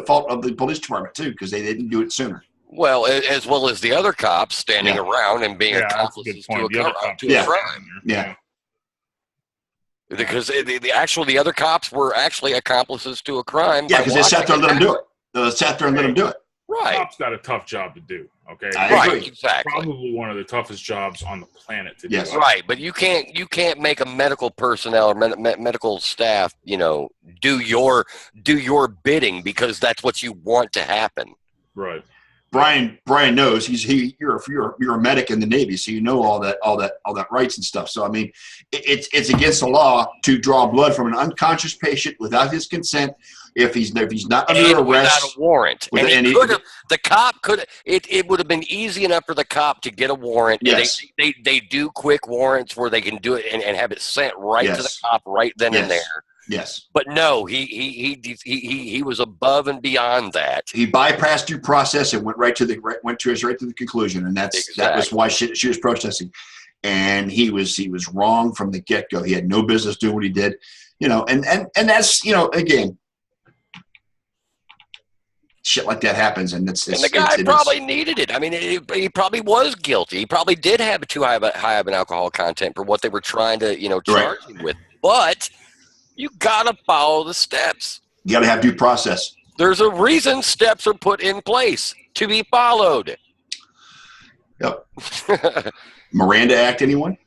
fault of the police department too, because they didn't do it sooner. Well, as well as the other cops standing around and being accomplices to a crime. Yeah. Because the other cops were actually accomplices to a crime. Yeah, because they sat there and let them do it. They sat there and let them do it. Right. Cops got a tough job to do. Okay. Right. Exactly. Probably one of the toughest jobs on the planet to do. Yes. Right, but you can't make a medical personnel or medical staff, do your bidding because that's what you want to happen. Right. Brian knows you're a medic in the Navy, so you know all that rights and stuff. So I mean, it's against the law to draw blood from an unconscious patient without his consent if he's not under arrest without a warrant. The cop could. It would have been easy enough for the cop to get a warrant. Yes. They do quick warrants where they can do it and have it sent right to the cop right then and there. Yes. But no, he was above and beyond that. He bypassed due process and went right to the conclusion, and that was why she was protesting. And he was wrong from the get-go. He had no business doing what he did, and that's, again, shit like that happens, and the guy probably needed it. I mean, he probably was guilty. He probably did have too high of an alcohol content for what they were trying to charge him with. But you gotta follow the steps. You gotta have due process. There's a reason steps are put in place to be followed. Yep. Miranda Act, anyone?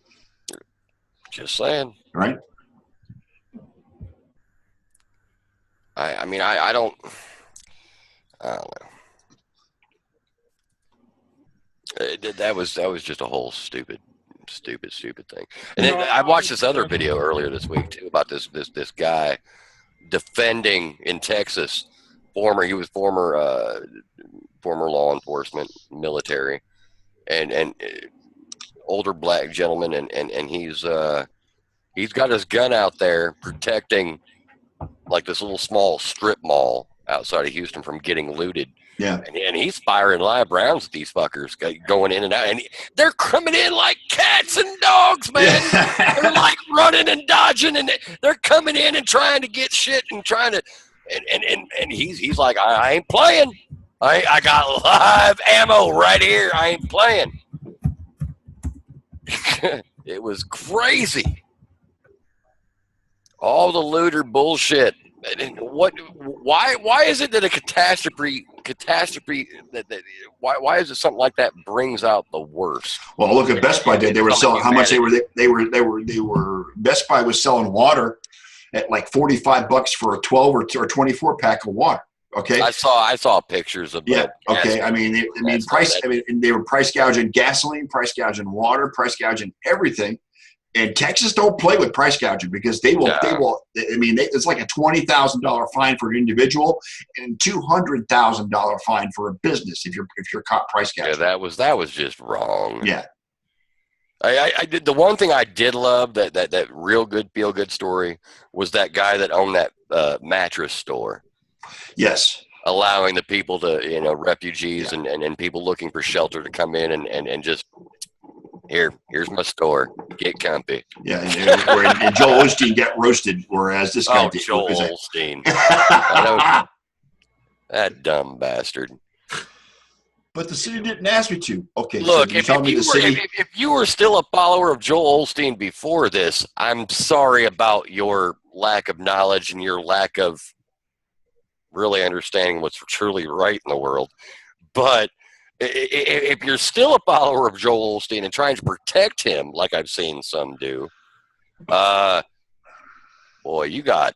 Just saying. Right. I don't know. That was just a whole stupid thing. And then I watched this other video earlier this week too about this guy defending in Texas. He was former law enforcement, military, and older black gentleman, and he's got his gun out there protecting like this little small strip mall outside of Houston from getting looted. Yeah. And he's firing live rounds at these fuckers going in and out. And they're coming in like cats and dogs, man. Yeah. They're like running and dodging, and they're coming in and trying to get shit and trying to and he's like, I ain't playing. I got live ammo right here. I ain't playing. It was crazy. All the looter bullshit. Why is it that a catastrophe why is it something like that brings out the worst? Well, look at Best Buy did. They were selling how much they were Best Buy was selling water at like $45 for a 12 or 24 pack of water. Okay. I saw pictures of that. Yeah. Okay. I mean they were price gouging gasoline, price gouging water, price gouging everything. And Texas don't play with price gouging because they will. I mean, it's like a $20,000 fine for an individual and $200,000 fine for a business if you're caught price gouging. Yeah, that was just wrong. Yeah, I did. The one thing I did love that real good feel good story was that guy that owned that mattress store. Yes. Allowing the people to refugees and people looking for shelter to come in and just. Here's my store. Get comfy. Yeah, and Joel Osteen got roasted, whereas this guy did. Joel Osteen. That dumb bastard. But the city didn't ask me to. Okay, Look, so you're telling me the city. if you were still a follower of Joel Osteen before this, I'm sorry about your lack of knowledge and your lack of really understanding what's truly right in the world. But if you're still a follower of Joel Osteen and trying to protect him, like I've seen some do, boy, you got.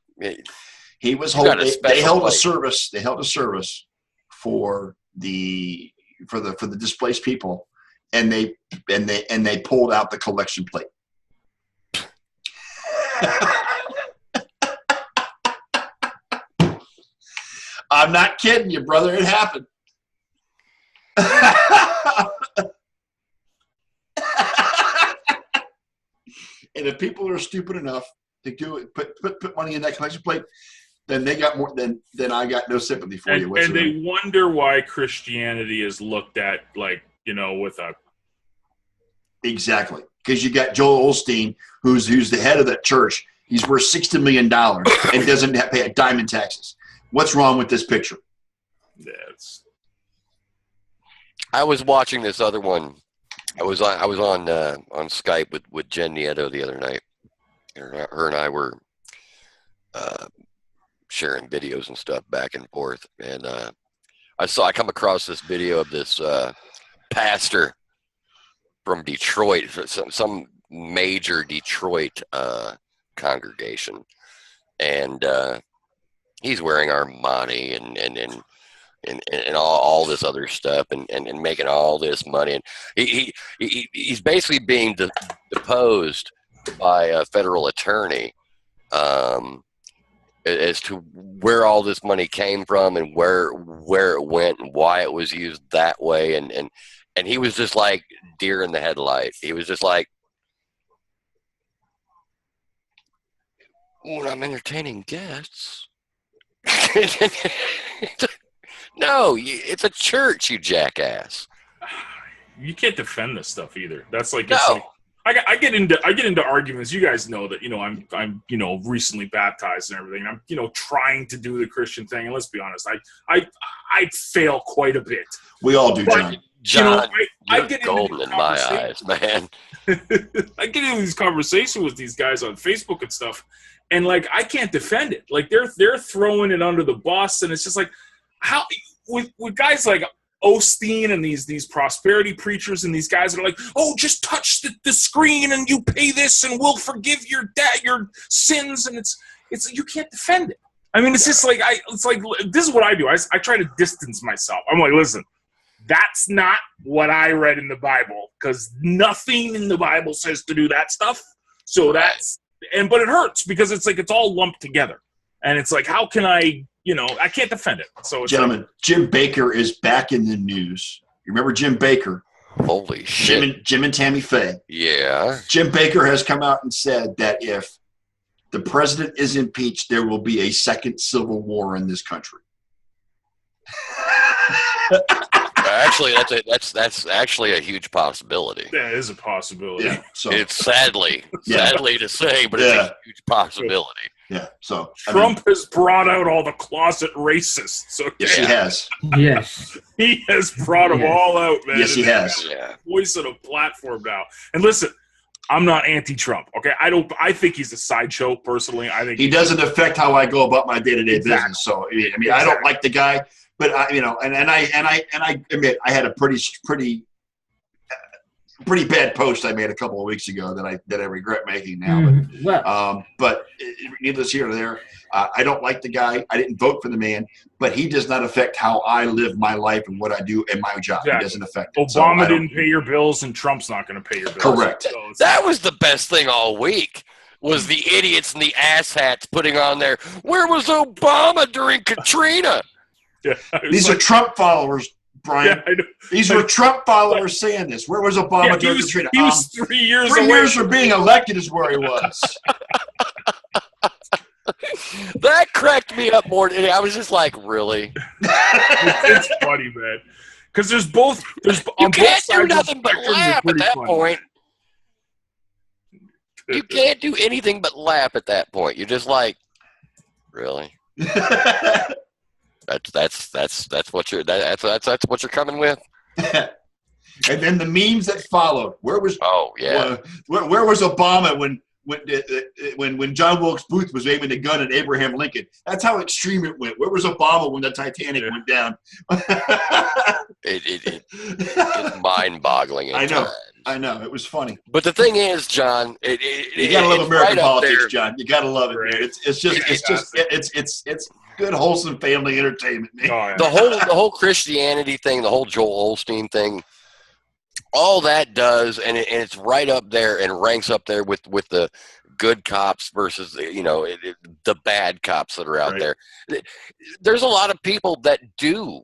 He was You got holding. a They special held a place. service. They held a service for the displaced people, and they pulled out the collection plate. I'm not kidding you, brother. It happened. And if people are stupid enough to do it, put money in that collection plate, then they got more. Then I got no sympathy for you And whatsoever. they wonder why Christianity is looked at like, with a. Exactly, because you got Joel Osteen, who's the head of that church. He's worth $60 million and doesn't have to pay a dime in taxes. What's wrong with this picture? Yeah, it's. I was watching this other one. I was on Skype with Jen Nieto the other night. Her and I were sharing videos and stuff back and forth, and I come across this video of this pastor from Detroit, some major Detroit congregation, and he's wearing Armani and all this other stuff and making all this money, and he's basically being deposed by a federal attorney as to where all this money came from and where it went and why it was used that way, and he was just like deer in the headlight. He was just like, when I'm entertaining guests. No, it's a church, you jackass. You can't defend this stuff either. That's like, No. it's like I get into arguments. You guys know that, I'm recently baptized and everything. I'm, trying to do the Christian thing. And let's be honest, I fail quite a bit. We all do, John. John, I you're get into golden these in my eyes, conversations. man. I get into these conversations with these guys on Facebook and stuff, and like I can't defend it. Like they're throwing it under the bus, and it's just like how with guys like Osteen and these prosperity preachers and these guys that are like, oh, just touch the screen and you pay this and we'll forgive your sins, and it's you can't defend it. I mean, it's just like this is what I do. I try to distance myself. I'm like, listen. That's not what I read in the Bible, because nothing in the Bible says to do that stuff. So but it hurts because it's like it's all lumped together, and it's like, how can I can't defend it. So it's gentlemen, Jim Baker is back in the news. You remember Jim Baker? Holy shit! Jim and Tammy Faye. Yeah. Jim Baker has come out and said that if the president is impeached, there will be a second civil war in this country. Actually, that's actually a huge possibility. That is a possibility. Yeah. So It's sadly to say, but it's a huge possibility. yeah. So Trump has brought out all the closet racists. Okay? Yes, he has. Yes. He has brought them all out, man. Yes, he And has. Yeah. voice of a platform now. And listen, I'm not anti-Trump. Okay, I think he's a sideshow personally. I think He doesn't affect how I go about my day-to-day business. So I mean, I don't like the guy, but I admit I had a pretty bad post I made a couple of weeks ago that I regret making now. Well, But needless here or there, I don't like the guy. I didn't vote for the man, but he does not affect how I live my life and what I do in my job. Exactly. He doesn't affect it. Obama didn't pay your bills, and Trump's not going to pay your bills. Correct. So it's- That was the best thing all week. Was the idiots and the asshats putting on there? Where was Obama during Katrina? yeah, These are Trump followers, Brian. Yeah, I know. These were Trump followers saying this. Where was Obama Yeah, during Katrina? he was 3 years 3 away. years from being elected is where he was. That cracked me up more. I was just like, really? It's funny, man. Because there's both. You can't do nothing but laugh at that point. You can't do anything but laugh at that point. You're just like, really? That's what you're coming with. And then the memes that followed. Where was where was Obama when John Wilkes Booth was aiming a gun at Abraham Lincoln? That's how extreme it went. Where was Obama when the Titanic went down? It's mind-boggling. I know. It was funny. But the thing is, John, you gotta love American politics, John. You gotta love it, man. It's good, wholesome family entertainment, man. Oh, yeah. The whole Christianity thing, the whole Joel Osteen thing, all that does, and it's right up there and ranks up there with the good cops versus the bad cops that are out there. There's a lot of people that do.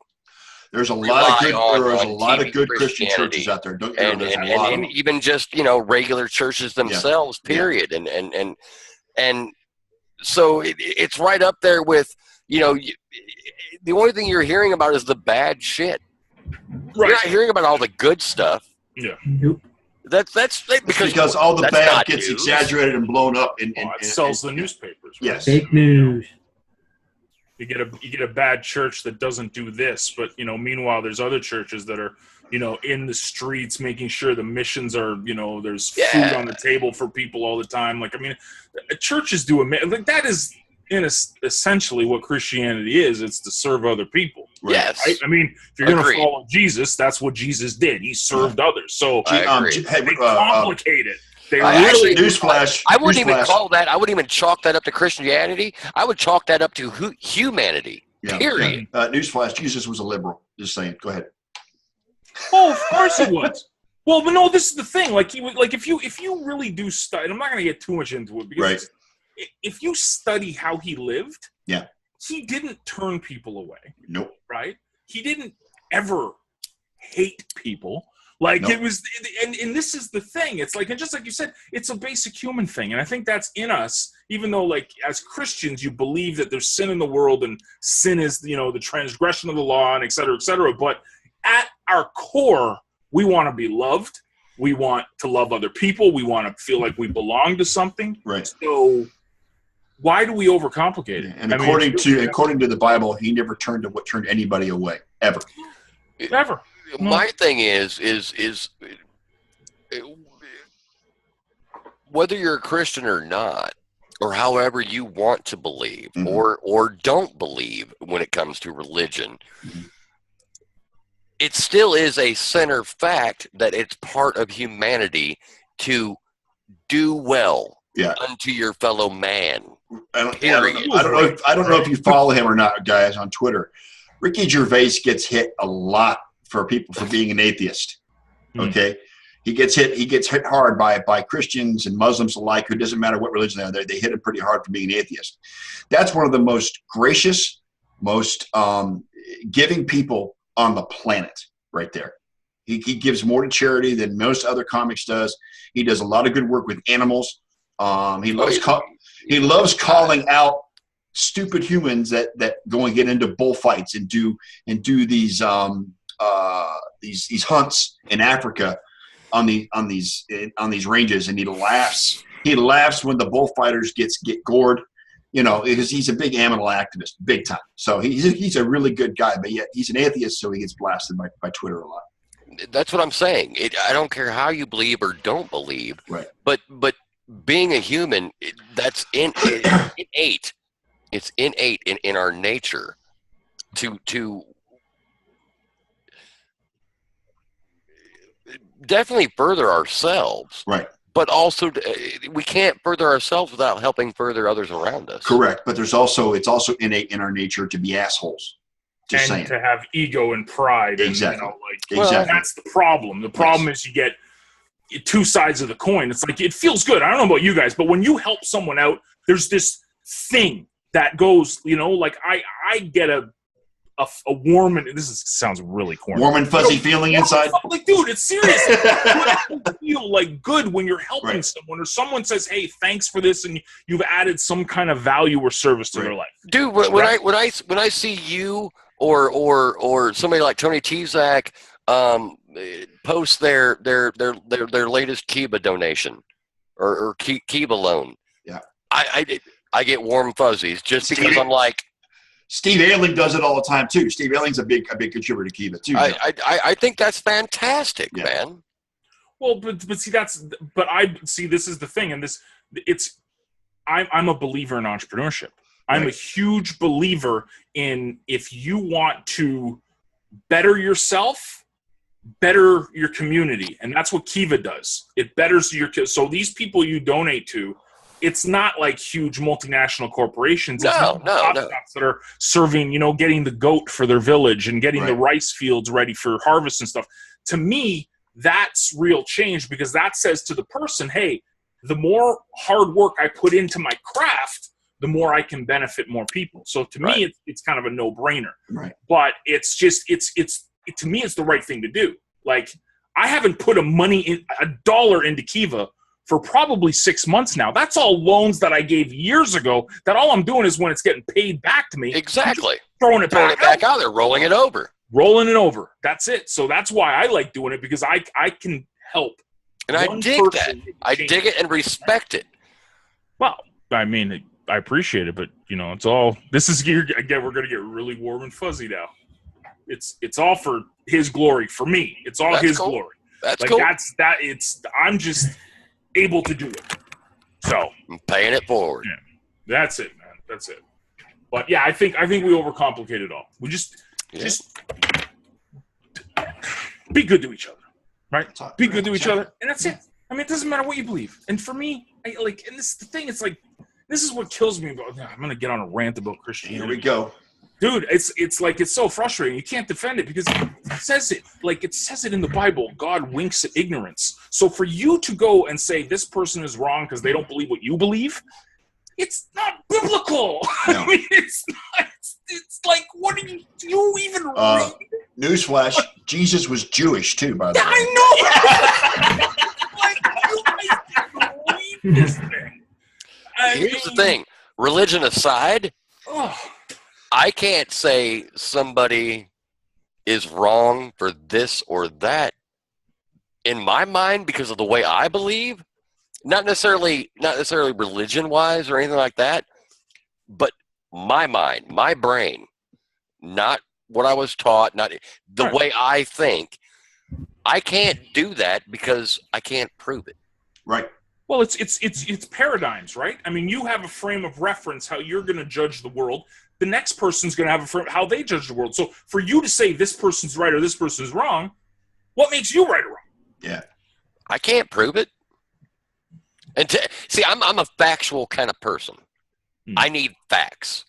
There's a lot of good Christian churches out there. And even just regular churches themselves. Period. Yeah. And so it's right up there with the only thing you're hearing about is the bad shit. Right. You're not hearing about all the good stuff. Yeah. Nope. That's because all the bad gets exaggerated and blown up. It sells the newspapers. Right? Yes. Fake news. You get a bad church that doesn't do this, but meanwhile there's other churches that are in the streets making sure the missions are there's food on the table for people all the time. Churches do that is essentially what Christianity is. It's to serve other people. Right? Yes. Right? I mean, if you're going to follow Jesus, that's what Jesus did. He served others. So they complicate it. Newsflash. I wouldn't even call that. I wouldn't even chalk that up to Christianity. I would chalk that up to humanity. Yeah. Period. Newsflash. Jesus was a liberal. Just saying. Go ahead. Oh, of course he was. Well, but no, this is the thing. If you really do study, and I'm not going to get too much into it because if you study how he lived, he didn't turn people away. Nope. Right? He didn't ever hate people. It was, and this is the thing. It's and just like you said, it's a basic human thing. And I think that's in us, even though as Christians, you believe that there's sin in the world and sin is, the transgression of the law and et cetera, et cetera. But at our core, we want to be loved. We want to love other people. We want to feel like we belong to something. Right. So why do we overcomplicate it? And according to the Bible, he never turned anybody away, ever. Ever. My thing is whether you're a Christian or not, or however you want to believe, or don't believe when it comes to religion, it still is a center fact that it's part of humanity to do well unto your fellow man. I don't know if you follow him or not, guys, on Twitter. Ricky Gervais gets hit a lot for people for being an atheist. Okay. He gets hit hard by Christians and Muslims alike, who doesn't matter what religion they're. They hit him pretty hard for being an atheist. That's one of the most gracious, most giving people on the planet right there. He gives more to charity than most other comics does. He does a lot of good work with animals. He loves calling out stupid humans that go and get into bullfights and do these hunts in Africa on these ranges, and he laughs when the bullfighters get gored, because he's a big animal activist, big time. So he's a really good guy, but yet he's an atheist, so he gets blasted by Twitter a lot. That's what I'm saying. I don't care how you believe or don't believe, right? But being a human, that's innate. It's innate in our nature to definitely further ourselves, right? But also, we can't further ourselves without helping further others around us. Correct, but it's also innate in our nature to be assholes. Just saying. To have ego and pride. Exactly. And, exactly. That's the problem. The problem is you get two sides of the coin. It's it feels good. I don't know about you guys, but when you help someone out, there's this thing that goes, I get a warm, and sounds really corny. Warm and fuzzy feeling inside. Dude, it's serious. You feel good when you're helping someone, or someone says, "Hey, thanks for this," and you've added some kind of value or service to their life. Dude, when I see you or somebody like Tony Tezak post their latest Kiva donation or Kiva loan, yeah, I get warm fuzzies just because I'm like, Steve Ayling does it all the time too. Steve Ayling's a big contributor to Kiva too. I think that's fantastic, Yeah. man. Well, but see, this is the thing, and I'm a believer in entrepreneurship. I'm a huge believer in, if you want to better yourself, better your community, and that's what Kiva does. It betters so these people you donate to, it's not like huge multinational corporations. It's No. shops that are serving, getting the goat for their village and getting the rice fields ready for harvest and stuff. To me, that's real change, because that says to the person, hey, the more hard work I put into my craft, the more I can benefit more people. So to me, it's kind of a no-brainer. Right. But it's just, to me, it's the right thing to do. Like, I haven't put a dollar into Kiva for probably 6 months now. That's all loans that I gave years ago, that all I'm doing is, when it's getting paid back to me, Exactly. throwing it back out there, rolling it over. Rolling it over. That's it. So that's why I like doing it, because I can help. And I one dig that. person I change. dig it and respect it. Well, I mean, I appreciate it, but it's all. This is again. We're gonna get really warm and fuzzy now. It's all for His glory. For me, it's all That's His cool. glory. That's Like cool. I'm just able to do it. So I'm paying it forward. Yeah. That's it, man. That's it. But yeah, I think we overcomplicate it all. We just be good to each other, right? Be good to each other, and that's it. I mean, it doesn't matter what you believe. And for me, and this is the thing. It's like, this is what kills me about. I'm gonna get on a rant about Christianity. Here we go. Dude, it's like, it's so frustrating. You can't defend it, because it says it in the Bible. God winks at ignorance. So for you to go and say this person is wrong because they don't believe what you believe, it's not biblical. No. I mean, it's not. It's like, what do you even read? Newsflash: Jesus was Jewish too, by the way. I know. Like, you guys read this thing. Here's the thing. Religion aside, Oh. I can't say somebody is wrong for this or that in my mind because of the way I believe. Not necessarily religion-wise or anything like that, but my mind, my brain, not what I was taught, not the way I think. I can't do that because I can't prove it. Right. Well, it's paradigms, right? I mean, you have a frame of reference how you're going to judge the world. The next person's going to have a frame how they judge the world. So for you to say this person's right or this person's wrong, what makes you right or wrong? Yeah. I can't prove it. And see, I'm a factual kind of person. I need facts.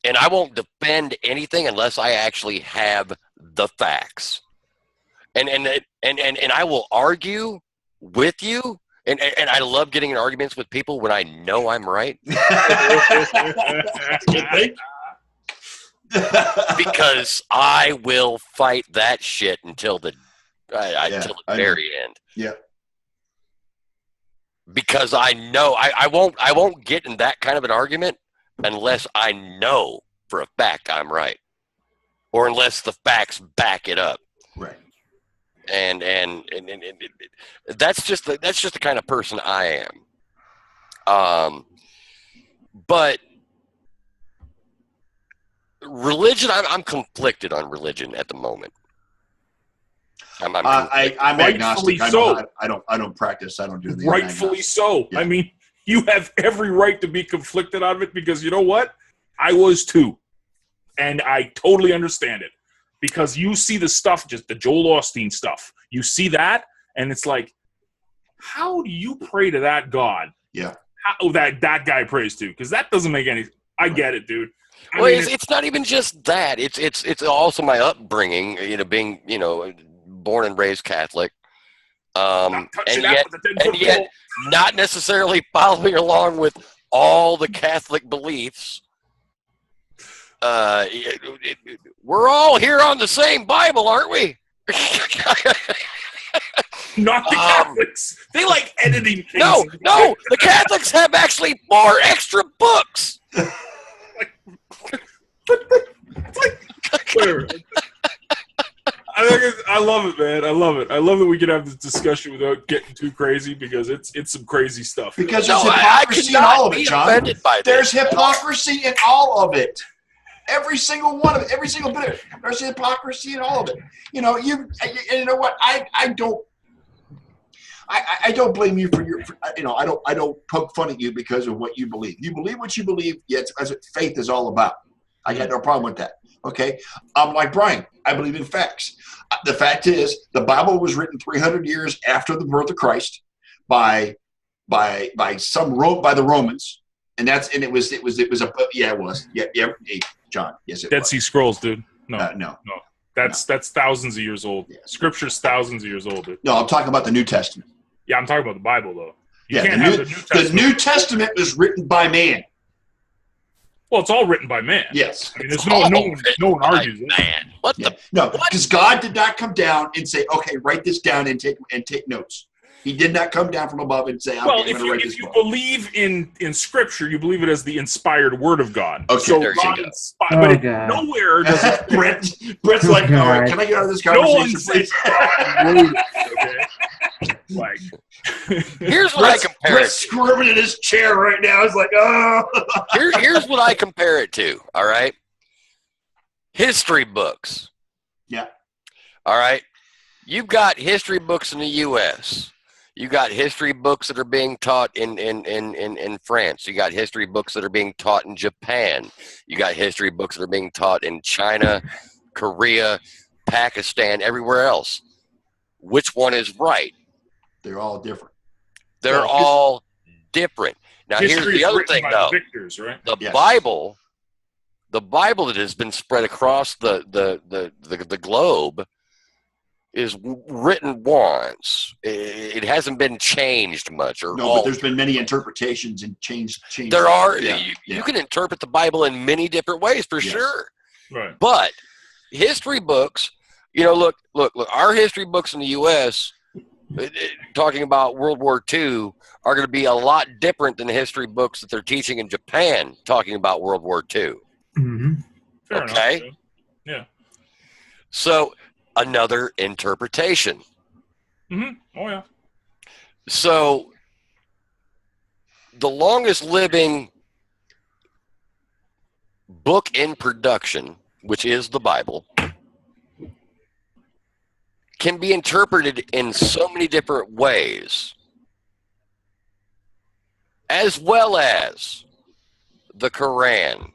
And I won't defend anything unless I actually have the facts. And I will argue with you. And I love getting in arguments with people when I know I'm right. Because I will fight that shit until the very end. Yeah. Because I know I won't get in that kind of an argument unless I know for a fact I'm right, or unless the facts back it up. Right. And that's just the kind of person I am. But religion, I'm conflicted on religion at the moment. I'm agnostic. So. I don't practice. I don't do the Rightfully so. Yeah. I mean, you have every right to be conflicted on it, because you know what? I was too. And I totally understand it. Because you see the stuff, just the Joel Osteen stuff. You see that, and it's like, how do you pray to that God? Yeah. How that guy prays to? Because that doesn't make any. I get it, dude. I Well, mean, it's not even just that. It's also my upbringing. Being born and raised Catholic, and yet not necessarily following along with all the Catholic beliefs. We're all here on the same Bible, aren't we? not the Catholics. They like editing things. No, the Catholics have actually 4 extra books. Whatever. I love it, man. I love it. I love that we can have this discussion without getting too crazy, because it's some crazy stuff. Because there's hypocrisy in all of it, John. There's hypocrisy in all of it. Every single one of it, every single bit of it. There's the hypocrisy and all of it. You know, you know what? I don't blame you for your. I don't poke fun at you because of what you believe. You believe what you believe. Yeah, that's what faith is all about. I got no problem with that. Okay, like Brian, I believe in facts. The fact is, the Bible was written 300 years after the birth of Christ by the Romans, and it was John. Yes, it Dead was. Sea Scrolls, dude. No. No. That's thousands of years old. Yeah. Scripture's thousands of years old, dude. No, I'm talking about the New Testament. Yeah, I'm talking about the Bible, though. You Yeah, can't have the New Testament. The New Testament was written by man. Well, it's all written by man. Yes. I mean, there's no one argues it. Man, what Yeah. the? No, because God did not come down and say, "Okay, write this down and take notes." He did not come down from above and say, "I'm Well, going to write this if you book." believe in Scripture, you believe it as the inspired Word of God. Okay, so there you God go. inspired, Oh, but it, God. nowhere does it. Brett's like, Oh, "All right, God. can I get out of this No one conversation, says please?" God wrote it, okay? Like, Here's what I compare it. Brett's squirming in his chair right now. He's like, "Oh." Here's what I compare it to. All right, history books. Yeah. All right, you've got history books in the U.S. You got history books that are being taught in France. You got history books that are being taught in Japan. You got history books that are being taught in China, Korea, Pakistan, everywhere else. Which one is right? They're all different. They're Well, all different. Now, here's history the is other written thing, by though. the victors, right? The Yes. Bible that has been spread across the globe is written once. It hasn't been changed much, or No, but there's been many interpretations and changed. there are. Yeah, You can interpret the Bible in many different ways, for Yes. sure. Right. But history books, look. Our history books in the U.S. Talking about World War II are going to be a lot different than the history books that they're teaching in Japan talking about World War II. Mm-hmm. Fair Okay. enough. Yeah. So another interpretation. Mm-hmm. Oh, yeah. So the longest living book in production, which is the Bible, can be interpreted in so many different ways, as well as the Quran,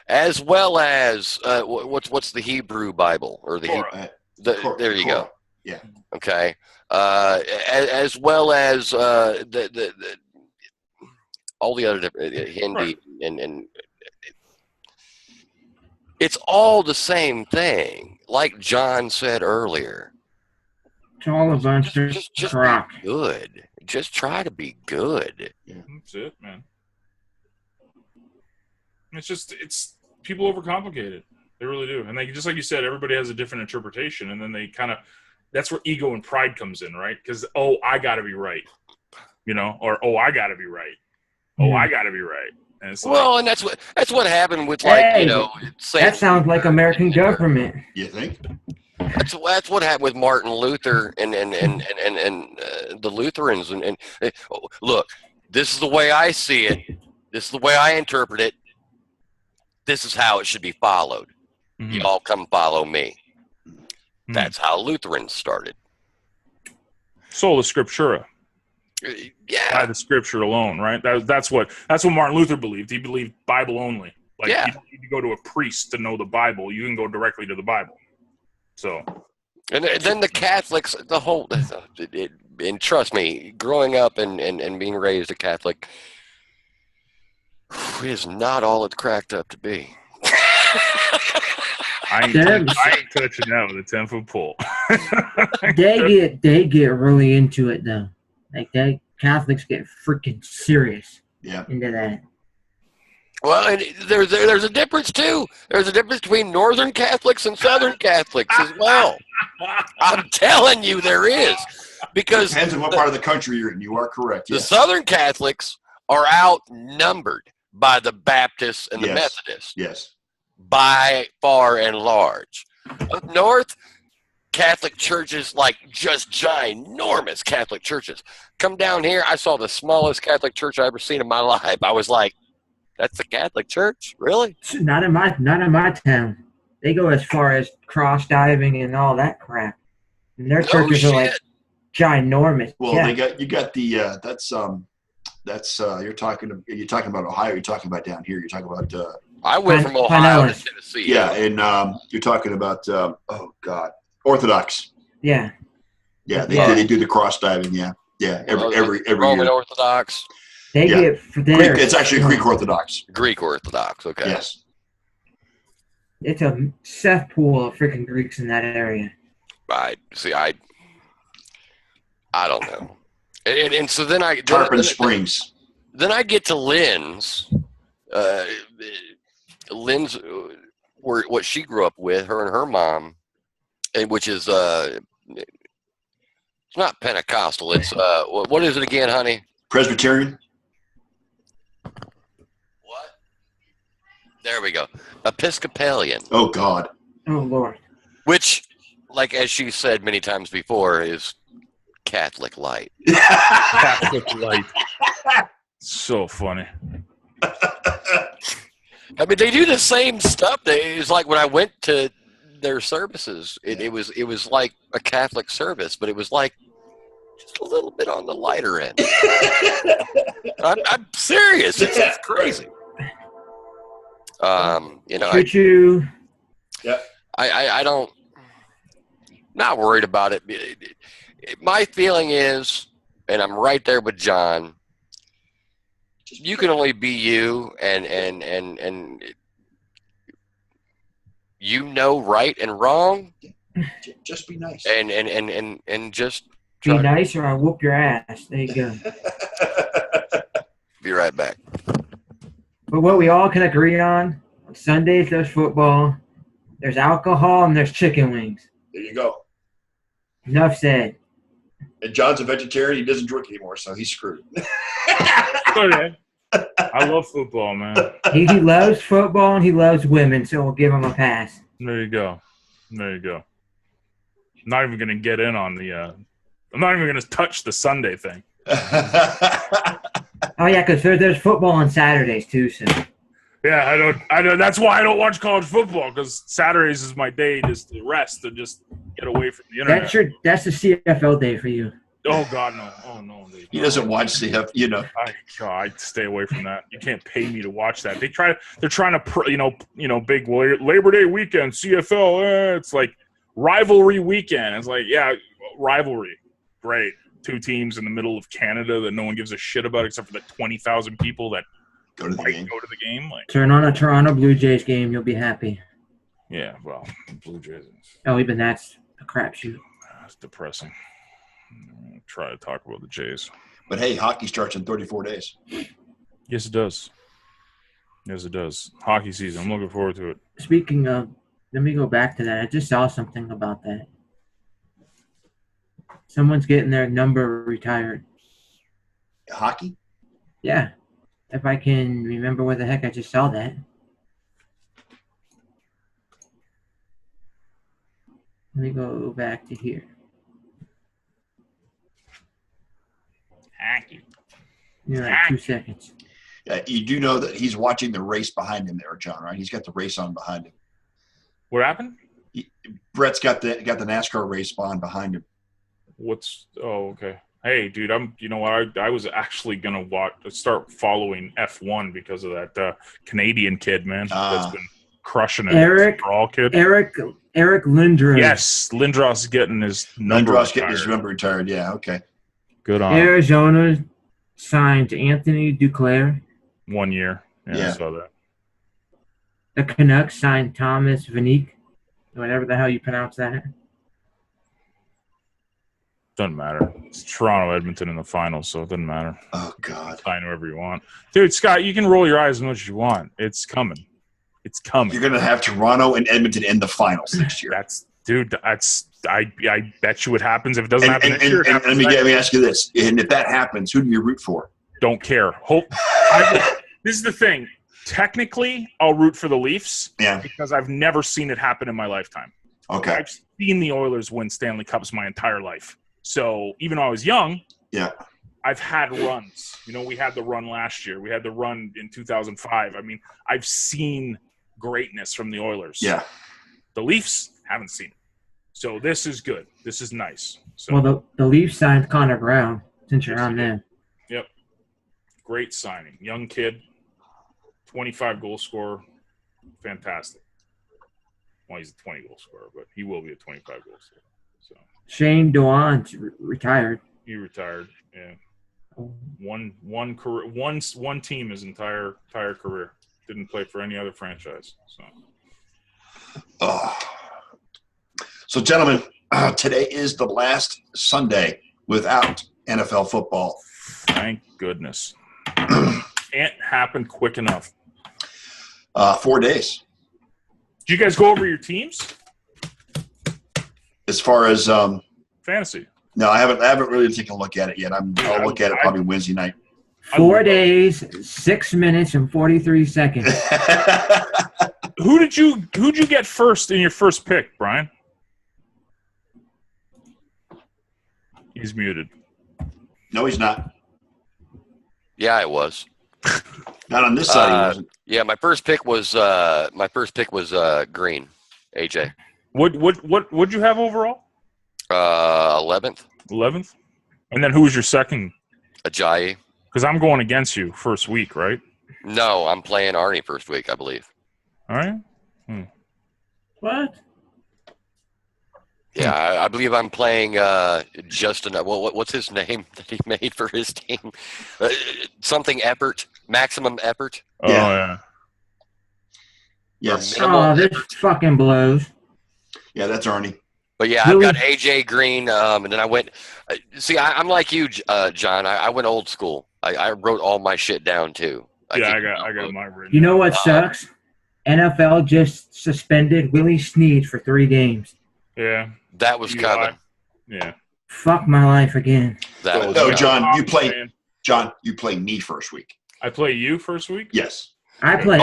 as well as what's the Hebrew Bible, or the Torah. there you go. Yeah. Okay. As well as the all the other different Hindi, Right. and it's all the same thing. Like John said earlier, It's all a bunch of just crap. be good. Just try to be good. That's it, man. It's people overcomplicate it. They really do. And just like you said, everybody has a different interpretation, and then they that's where ego and pride comes in, right? Because, I got to be right. Or, I got to be right. I got to be right. And it's Well, and that's what happened with Hey, saying, That sounds like American government. You think? that's what happened with Martin Luther and the Lutherans and look, this is the way I see it. This is the way I interpret it. This is how it should be followed. Mhm. Y'all come follow me. Mhm. That's how Lutherans started. Sola Scriptura, by Yeah, the Scripture alone, right? That's what Martin Luther believed. He believed Bible only. Like, Yeah. you don't need to go to a priest to know the Bible. You can go directly to the Bible. So, and then the Catholics, the whole, and trust me, growing up and being raised a Catholic is not all it's cracked up to be. I ain't touching that with a 10-foot pole. They get really into it though. Like Catholics get freaking serious Yeah. into that. Well, and there's a difference too. There's a difference between Northern Catholics and Southern Catholics as well. I'm telling you, there is, because Depends on what part of the country you're in. You are correct. the Yes. Southern Catholics are outnumbered by the Baptists and the Yes. Methodists Yes. by far and large. Up north, Catholic churches, like just ginormous Catholic churches. Come down here, I saw the smallest Catholic church I ever seen in my life. I was like, That's the Catholic Church, really? Not in my town. They go as far as cross diving and all that crap. And their churches are like ginormous. Well, yeah. you got the you're talking about Ohio. You're talking about down here. You're talking about I went from Ohio to Tennessee. Yeah, and you're talking about Orthodox. Yeah. Yeah, they do the cross diving. Yeah, every Roman year. Orthodox. They get for their. It's actually Greek Orthodox. Greek Orthodox. Okay. Yes. It's a cesspool of freaking Greeks in that area. I don't know. And so then Tarpon Springs. Then I get to Lynn's. Lynn's, what she grew up with, her and her mom, which is it's not Pentecostal. It's what is it again, honey? Presbyterian. What? There we go. Episcopalian. Oh God. Oh Lord. Which, like as she said many times before, is Catholic light. Catholic light. So funny. I mean, they do the same stuff. It's like when I went to their services, it was like a Catholic service, but it was like just a little bit on the lighter end. I'm serious. It's crazy. Choo-choo. Yeah. I don't. Not worried about it. My feeling is, and I'm right there with John. You can only be you, and you know right and wrong. Just be nice. And just be nice, or I'll whoop your ass. There you go. Be right back. But what we all can agree on Sundays, there's football, there's alcohol, and there's chicken wings. There you go. Enough said. And John's a vegetarian. He doesn't drink anymore, so he's screwed. Okay. I love football, man. He loves football and he loves women, so we'll give him a pass. There you go. I'm not even going to get in on the I'm not even going to touch the Sunday thing. Oh, yeah, because there's football on Saturdays, too. So. Yeah, I don't. That's why I don't watch college football, because Saturdays is my day just to rest and just get away from the internet. That's the CFL day for you. Oh God, no! Oh no! He doesn't watch CFL. You know. I stay away from that. You can't pay me to watch that. They're trying to big Labor Day weekend CFL. It's like rivalry weekend. It's like, yeah, rivalry, great. Two teams in the middle of Canada that no one gives a shit about except for the 20,000 people that go to the game. Like, turn on a Toronto Blue Jays game, you'll be happy. Yeah, well, Blue Jays. Oh, even that's a crapshoot. That's depressing. I'll try to talk about the Jays. But hey, hockey starts in 34 days. Yes, it does. Yes, it does. Hockey season. I'm looking forward to it. Speaking of, let me go back to that. I just saw something about that. Someone's getting their number retired. Hockey? Yeah. If I can remember where the heck I just saw that. Let me go back to here. Hockey. You're like 2 seconds. You do know that he's watching the race behind him there, John, right? He's got the race on behind him. What happened? Brett's got the NASCAR race on behind him. Okay. Hey, dude, I was actually gonna start following F1 because of that Canadian kid, man, that's been crushing it. Eric Lindros. Yes, Lindros is getting his number retired. Yeah, okay. Good on Arizona signed Anthony Duclair. 1 year. Yeah, I saw that. The Canucks signed Thomas Vanek, whatever the hell you pronounce that. Doesn't matter. It's Toronto, Edmonton in the finals, so it doesn't matter. Oh, God. Sign whoever you want. Dude, Scott, you can roll your eyes as much as you want. It's coming. It's coming. You're going to have Toronto and Edmonton in the finals next year. I bet you what happens if it doesn't happen this year. Let me ask you this. And if that happens, who do you root for? Don't care. This is the thing. Technically, I'll root for the Leafs because I've never seen it happen in my lifetime. Okay. I've seen the Oilers win Stanley Cups my entire life. So even though I was young, I've had runs. You know, we had the run last year. We had the run in 2005. I mean, I've seen greatness from the Oilers. Yeah. The Leafs haven't seen it. So this is good. This is nice. So, Well, the Leafs signed Connor Brown since you're on them. Yep. Great signing. Young kid, 25 goal scorer. Fantastic. Well, he's a 20 goal scorer, but he will be a 25 goal scorer. So Shane Doan retired. he retired. Yeah. One career, one team his entire career. Didn't play for any other franchise. So, gentlemen, today is the last Sunday without NFL football. Thank goodness. Can't happen quick enough. 4 days. Did you guys go over your teams? As far as Fantasy. no, I haven't really taken a look at it yet. I'll look at it probably Wednesday night. 4 days, 6 minutes, and 43 seconds. Who'd you get first in your first pick, Brian? He's muted. No, he's not. Yeah, it was. Not on this side. He wasn't. Yeah, my first pick was Green, AJ. What'd you have overall? 11th, 11th. And then who was your second? Ajayi. Because I'm going against you first week, right? No, I'm playing Arnie first week, I believe. All right. What? Yeah, I believe I'm playing Justin. What's his name that he made for his team? Something Eppert, Maximum Eppert. Oh yeah. Yes. Oh, this fucking blows. Yeah, that's Arnie. But yeah, I've got AJ Green, and then I went. See, I'm like you, John. I went old school. I wrote all my shit down too. I got my written. You know what sucks? NFL just suspended Willie Snead for 3 games. Yeah. That was coming. Yeah. Fuck my life again. That was No, coming. John, you play me first week. I play you first week? Yes. I play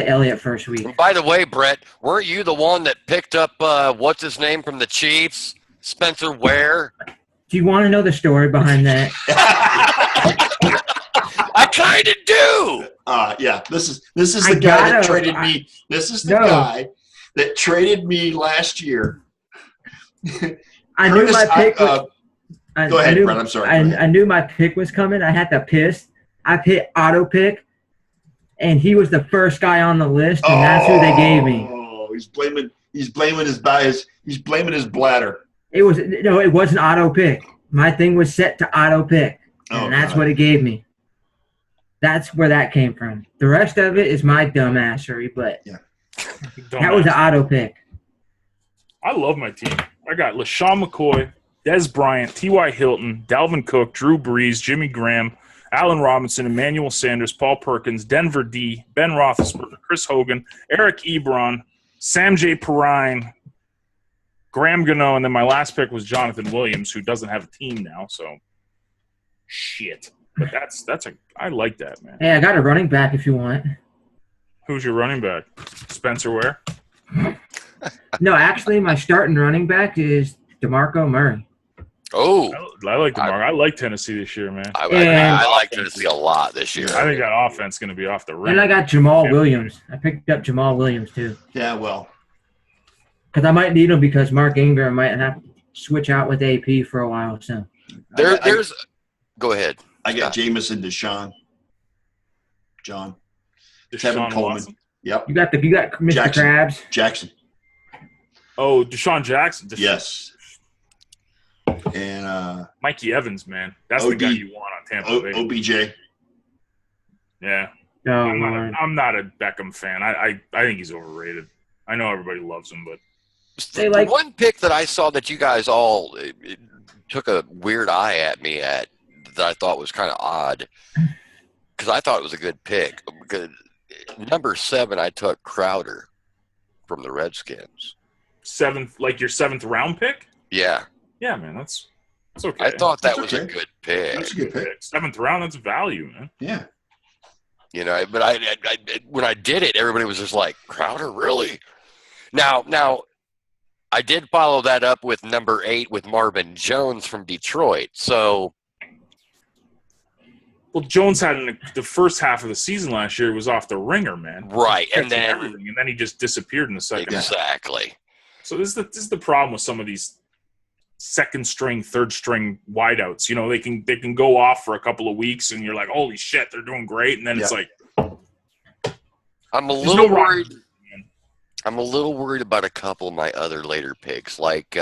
Elliott first week. And by the way, Brett, weren't you the one that picked up what's his name from the Chiefs, Spencer Ware? Do you want to know the story behind that? I kind of do. Yeah. This is the guy that traded me. This is the guy that traded me last year. I knew my pick. Go ahead, Brett. I'm sorry. I knew my pick was coming. I had to piss. I hit auto pick, and he was the first guy on the list, and that's who they gave me. Oh, he's blaming his bladder. It wasn't auto pick. My thing was set to auto pick, and that's what it gave me. That's where that came from. The rest of it is my dumbassery, but that was an auto pick. I love my team. I got LaShawn McCoy, Des Bryant, T.Y. Hilton, Dalvin Cook, Drew Brees, Jimmy Graham, Allen Robinson, Emmanuel Sanders, Paul Perkins, Denver D, Ben Roethlisberger, Chris Hogan, Eric Ebron, Sam J. Perrine, Graham Gano, and then my last pick was Jonathan Williams, who doesn't have a team now, so shit. But I like that, man. Hey, I got a running back if you want. Who's your running back? Spencer Ware? No, actually, my starting running back is DeMarco Murray. Oh, I like DeMarco. I like Tennessee this year, man. I like Tennessee a lot this year. I think that offense is going to be off the rim. And I got Jamal Williams. I picked up Jamal Williams, too. Yeah, well. Because I might need him because Mark Ingram might have to switch out with AP for a while. So There's go ahead. I got Jameson, Deshaun, John, Deshaun Tevin Coleman. Watson. Yep. you got Mr. Krabs. Jackson. Oh, Deshaun Jackson. Yes. And Mikey Evans, man. That's the guy you want on Tampa Bay. OBJ. Yeah. Oh, I'm not a Beckham fan. I think he's overrated. I know everybody loves him, but The one pick that I saw that you guys all took a weird eye at me at that I thought was kind of odd because I thought it was a good pick. Because number 7, I took Crowder from the Redskins. Your seventh round pick? Yeah. Yeah, man, that's okay. I thought that was a good pick. That's a good pick. 7th round, that's value, man. Yeah. You know, but I when I did it, everybody was just like, Crowder, really? Now, I did follow that up with number 8 with Marvin Jones from Detroit. So Well, Jones had the first half of the season last year was off the ringer, man. Right, and then he just disappeared in the second half. Exactly. So this is the problem with some of these second string, third string wideouts. You know, they can go off for a couple of weeks, and you're like, holy shit, they're doing great, and then it's like, I'm a little worried. I'm a little worried about a couple of my other later picks, like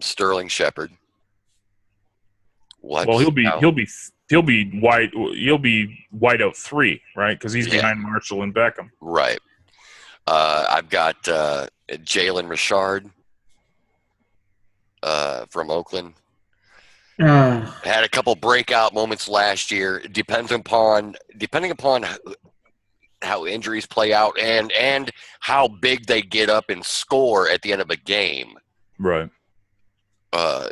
Sterling Shepard. What? Well, he'll be wide out 3, right? Because he's behind Marshall and Beckham. Right. I've got Jalen Richard from Oakland. Had a couple breakout moments last year. Depending upon how injuries play out and how big they get up and score at the end of a game. Right.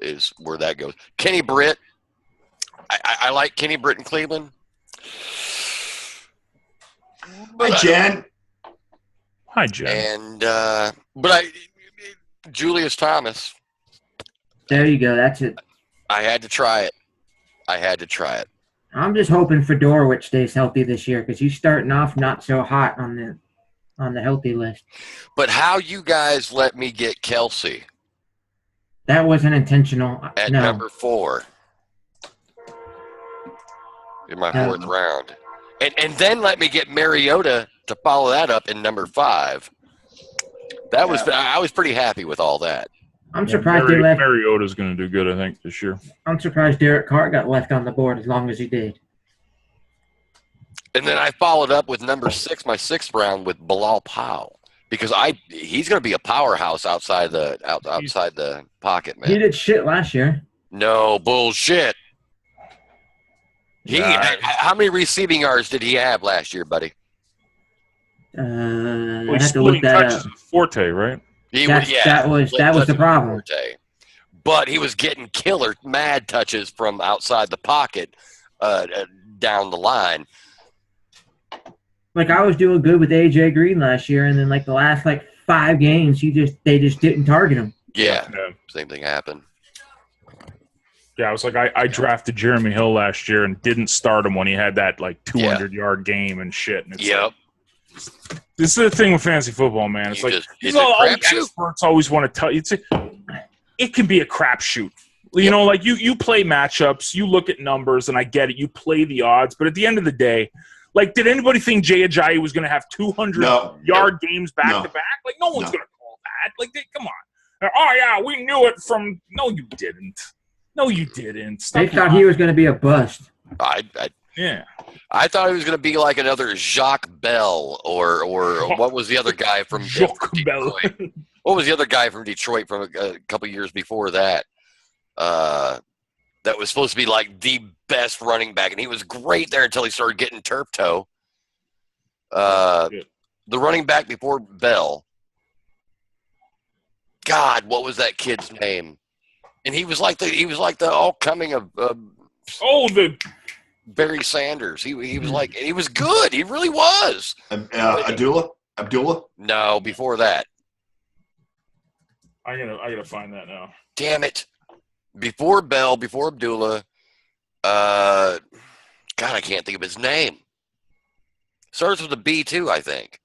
Is where that goes. Kenny Britt. I like Kenny Britt in Cleveland. Hi, Jen. Hi, Jen. And Julius Thomas. There you go. That's it. I had to try it. I'm just hoping Fedorowicz stays healthy this year because he's starting off not so hot on the healthy list. But how you guys let me get Kelsey? That wasn't intentional. At number 4. In my 4th round. And then let me get Mariota to follow that up in number 5. I was pretty happy with all that. I'm surprised they left. Mariota's going to do good, I think, this year. I'm surprised Derek Carr got left on the board as long as he did. And then I followed up with number 6, my 6th round, with Bilal Powell. Because he's going to be a powerhouse outside the pocket, man. He did shit last year. No bullshit. How many receiving yards did he have last year, buddy? I have to look that up. Forte, right? That was the problem. Forte. But he was getting killer mad touches from outside the pocket down the line. Like I was doing good with AJ Green last year, and then like the last 5 games, they just didn't target him. Yeah. Same thing happened. Yeah, I was like, I drafted Jeremy Hill last year and didn't start him when he had that 200-yard game and shit. And it's this is the thing with fantasy football, man. It's all the experts always want to tell you. It can be a crapshoot. You know, you play matchups, you look at numbers, and I get it. You play the odds, but at the end of the day, did anybody think Jay Ajayi was going to have 200-yard games back to back? No one's going to call that. Come on. Oh yeah, we knew it from. No, you didn't. No, you didn't. They thought he was going to be a bust. I thought he was going to be like another Jacques Bell or what was the other guy from Jacques Bell? What was the other guy from Detroit from a couple years before that? That was supposed to be the best running back, and he was great there until he started getting turf toe. The running back before Bell. God, what was that kid's name? And he was like the all coming of the Barry Sanders. He was he was good. He really was. Abdullah? No, before that. I gotta find that now. Damn it! Before Bell, before Abdullah. God, I can't think of his name. Starts with a B too, I think.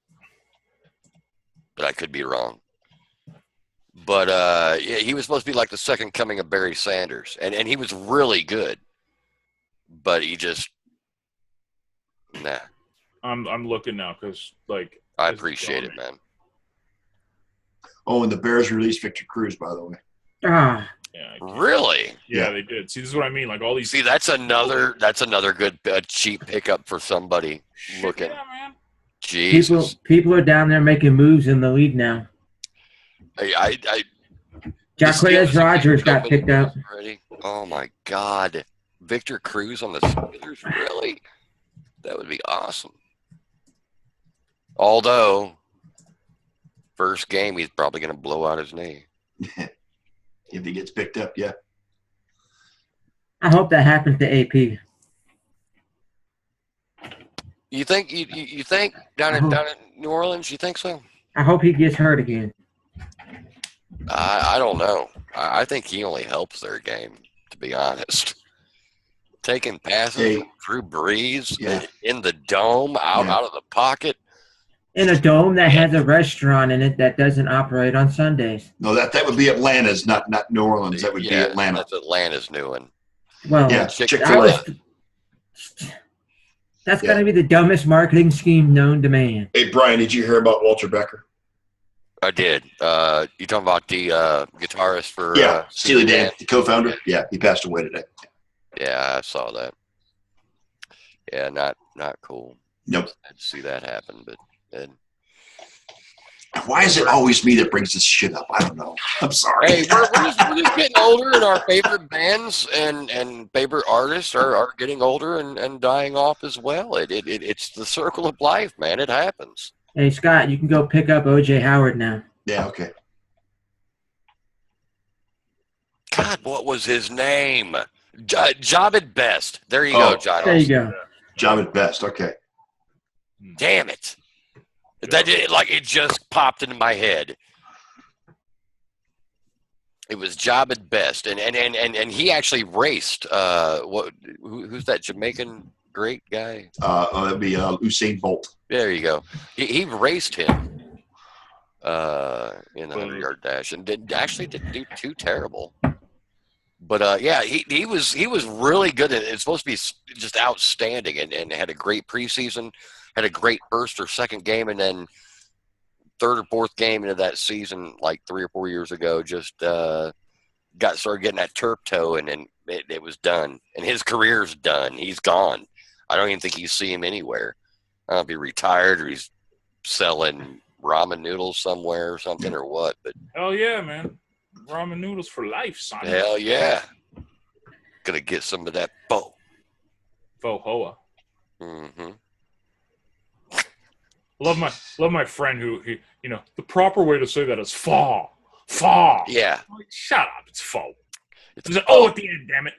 But I could be wrong. But he was supposed to be the second coming of Barry Sanders, and he was really good. But he just nah. I'm looking now because I appreciate it, man. Oh, and the Bears released Victor Cruz, by the way. Ah. Yeah, really? Yeah, they did. See, this is what I mean. All these. See, that's another good cheap pickup for somebody looking. Yeah, man. Jesus. People are down there making moves in the league now. Jacquez Rogers got picked up. Already? Oh my God, Victor Cruz on the Steelers? Really? That would be awesome. Although, first game he's probably going to blow out his knee. If he gets picked up, yeah. I hope that happens to AP. You think you think down in New Orleans? You think so? I hope he gets hurt again. I don't know. I think he only helps their game, to be honest. taking passes from Drew Brees in the dome, out of the pocket. In a dome that has a restaurant in it that doesn't operate on Sundays. No, that would be Atlanta's, not New Orleans. That would be Atlanta. That's Atlanta's new one. Well, Chick-fil-A. That's got to be the dumbest marketing scheme known to man. Hey, Brian, did you hear about Walter Becker? I did. You talking about the guitarist for Steely Dan, the co-founder? Yeah, he passed away today. Yeah, I saw that. Yeah, not cool. Nope. I had to see that happen, but why is it always me that brings this shit up? I don't know. I'm sorry. Hey, we're just getting older, and our favorite bands and favorite artists are getting older and dying off as well. It's the circle of life, man. It happens. Hey, Scott, you can go pick up O.J. Howard now. Yeah, okay. God, what was his name? Jabed Best. There you go, John. There you go. Jabed Best, okay. Damn it. It just popped into my head. It was Jabed Best, and he actually raced. Who's that Jamaican great guy? That'd be Usain Bolt. There you go. He raced him in the 100-yard dash, and didn't do too terrible. But he was really good. It's supposed to be just outstanding, and had a great preseason. Had a great first or second game, and then third or fourth game into that season, like 3 or 4 years ago, just started getting that turf toe, and then it was done. And his career's done. He's gone. I don't even think you see him anywhere. I don't know if he retired or he's selling ramen noodles somewhere or something or what. But hell yeah, man, ramen noodles for life, son. Hell yeah, gonna get some of that faux hoa. Mm-hmm. Love my friend who the proper way to say that is fa. Yeah. Like, shut up, it's faux. It's at the end, damn it.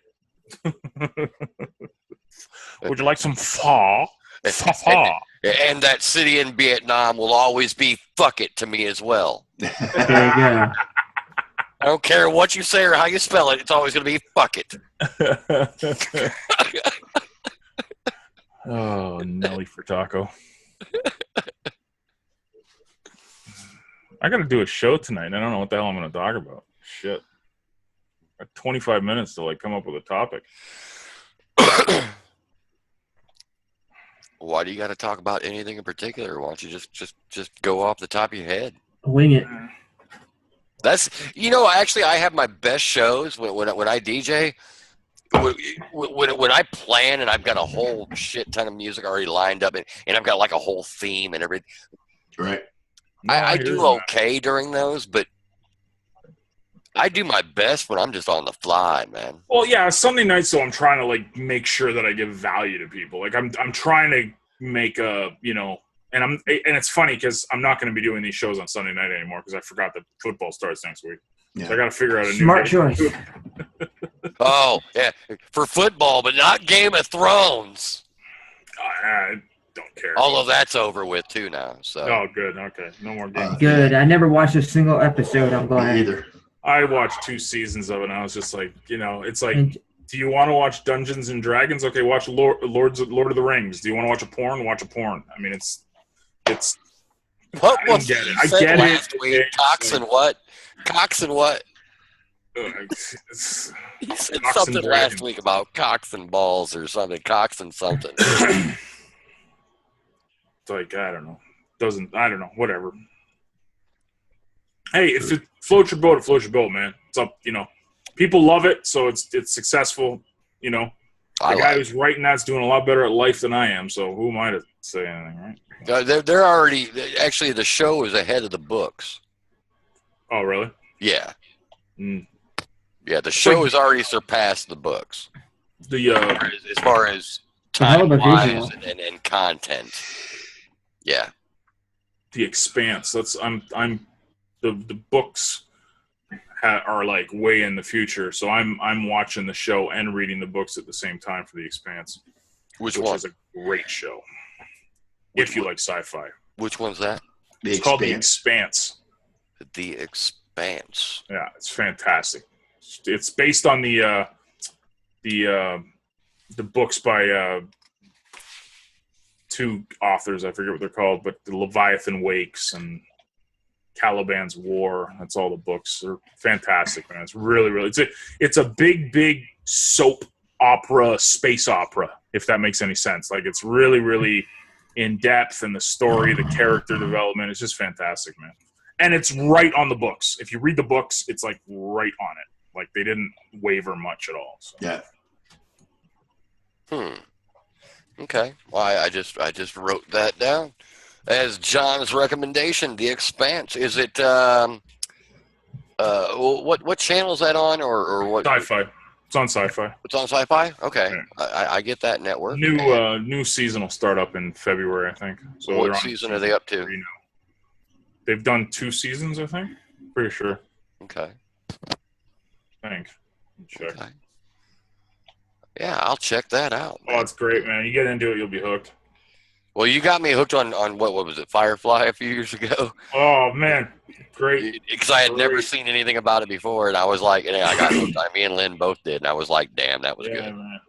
Would you like some fa? Fa. And that city in Vietnam will always be fuck it to me as well. There you go. I don't care what you say or how you spell it. It's always going to be fuck it. Oh, Nelly Furtado. I got to do a show tonight. I don't know what the hell I'm going to talk about. Shit. I got 25 minutes to come up with a topic. Why do you got to talk about anything in particular? Why don't you just go off the top of your head? Wing it. That's actually I have my best shows when I DJ. When I plan and I've got a whole shit ton of music already lined up and I've got like a whole theme and everything. Right. I do okay during those, but I do my best when I'm just on the fly, man. Well, yeah, Sunday nights, though, I'm trying to make sure that I give value to people. I'm trying to make and it's funny because I'm not going to be doing these shows on Sunday night anymore because I forgot that football starts next week. Yeah. So I got to figure out a new smart choice. Oh yeah, for football, but not Game of Thrones. I don't care. All of that's over with too now. So. Oh, good. Okay, no more games. Good. I never watched a single episode. I'm glad. Me either. I watched 2 seasons of it, and I was just like, it's like, do you want to watch Dungeons and Dragons? Okay, watch Lord of the Rings. Do you want to watch a porn? Watch a porn. I mean, it's. What was get it? I get last it. Week? Cox and what? Cox and what? He said Cox something last week about cocks and balls or something. Cox and something. It's like, I don't know. I don't know. Whatever. Hey, if it floats your boat, it floats your boat, man. It's up, People love it, so it's successful, The guy who's writing that's doing a lot better at life than I am, so who am I to say anything, right? They're already – actually, the show is ahead of the books. Oh, really? Yeah. Mm. Yeah, the show has already surpassed the books. As far as time-wise and content. Yeah. The Expanse. The books are way in the future, so I'm watching the show and reading the books at the same time for The Expanse, which is a great show. If you like sci-fi. Which one's that? It's called The Expanse. The Expanse. Yeah, it's fantastic. It's based on the the books by two authors. I forget what they're called, but the Leviathan Wakes and Caliban's War. That's all the books. They're fantastic, man. It's really it's a big soap opera, space opera, if that makes any sense. Like, it's really in depth, and the story, the character development, it's just fantastic, man. And it's right on the books. If you read the books, it's like right on it. Like, they didn't waver much at all. So. Yeah. Okay. Well, I just wrote that down as John's recommendation. The Expanse. Is it what channel is that on, or what? Sci-Fi. It's on Sci-Fi. It's on Sci-Fi. Okay, yeah. I get that network. New season will start up in February, I think. So what season are they up to? They've done 2 seasons, I think. Pretty sure. Okay. Thanks. Check. Okay. Yeah, I'll check that out. Man. Oh, it's great, man. You get into it, you'll be hooked. Well, you got me hooked on what was it, Firefly a few years ago? Oh, man. Great. Because I had never seen anything about it before, and I was like, and I got hooked on it. Me and Lynn both did, and I was like, damn, that was good. Man.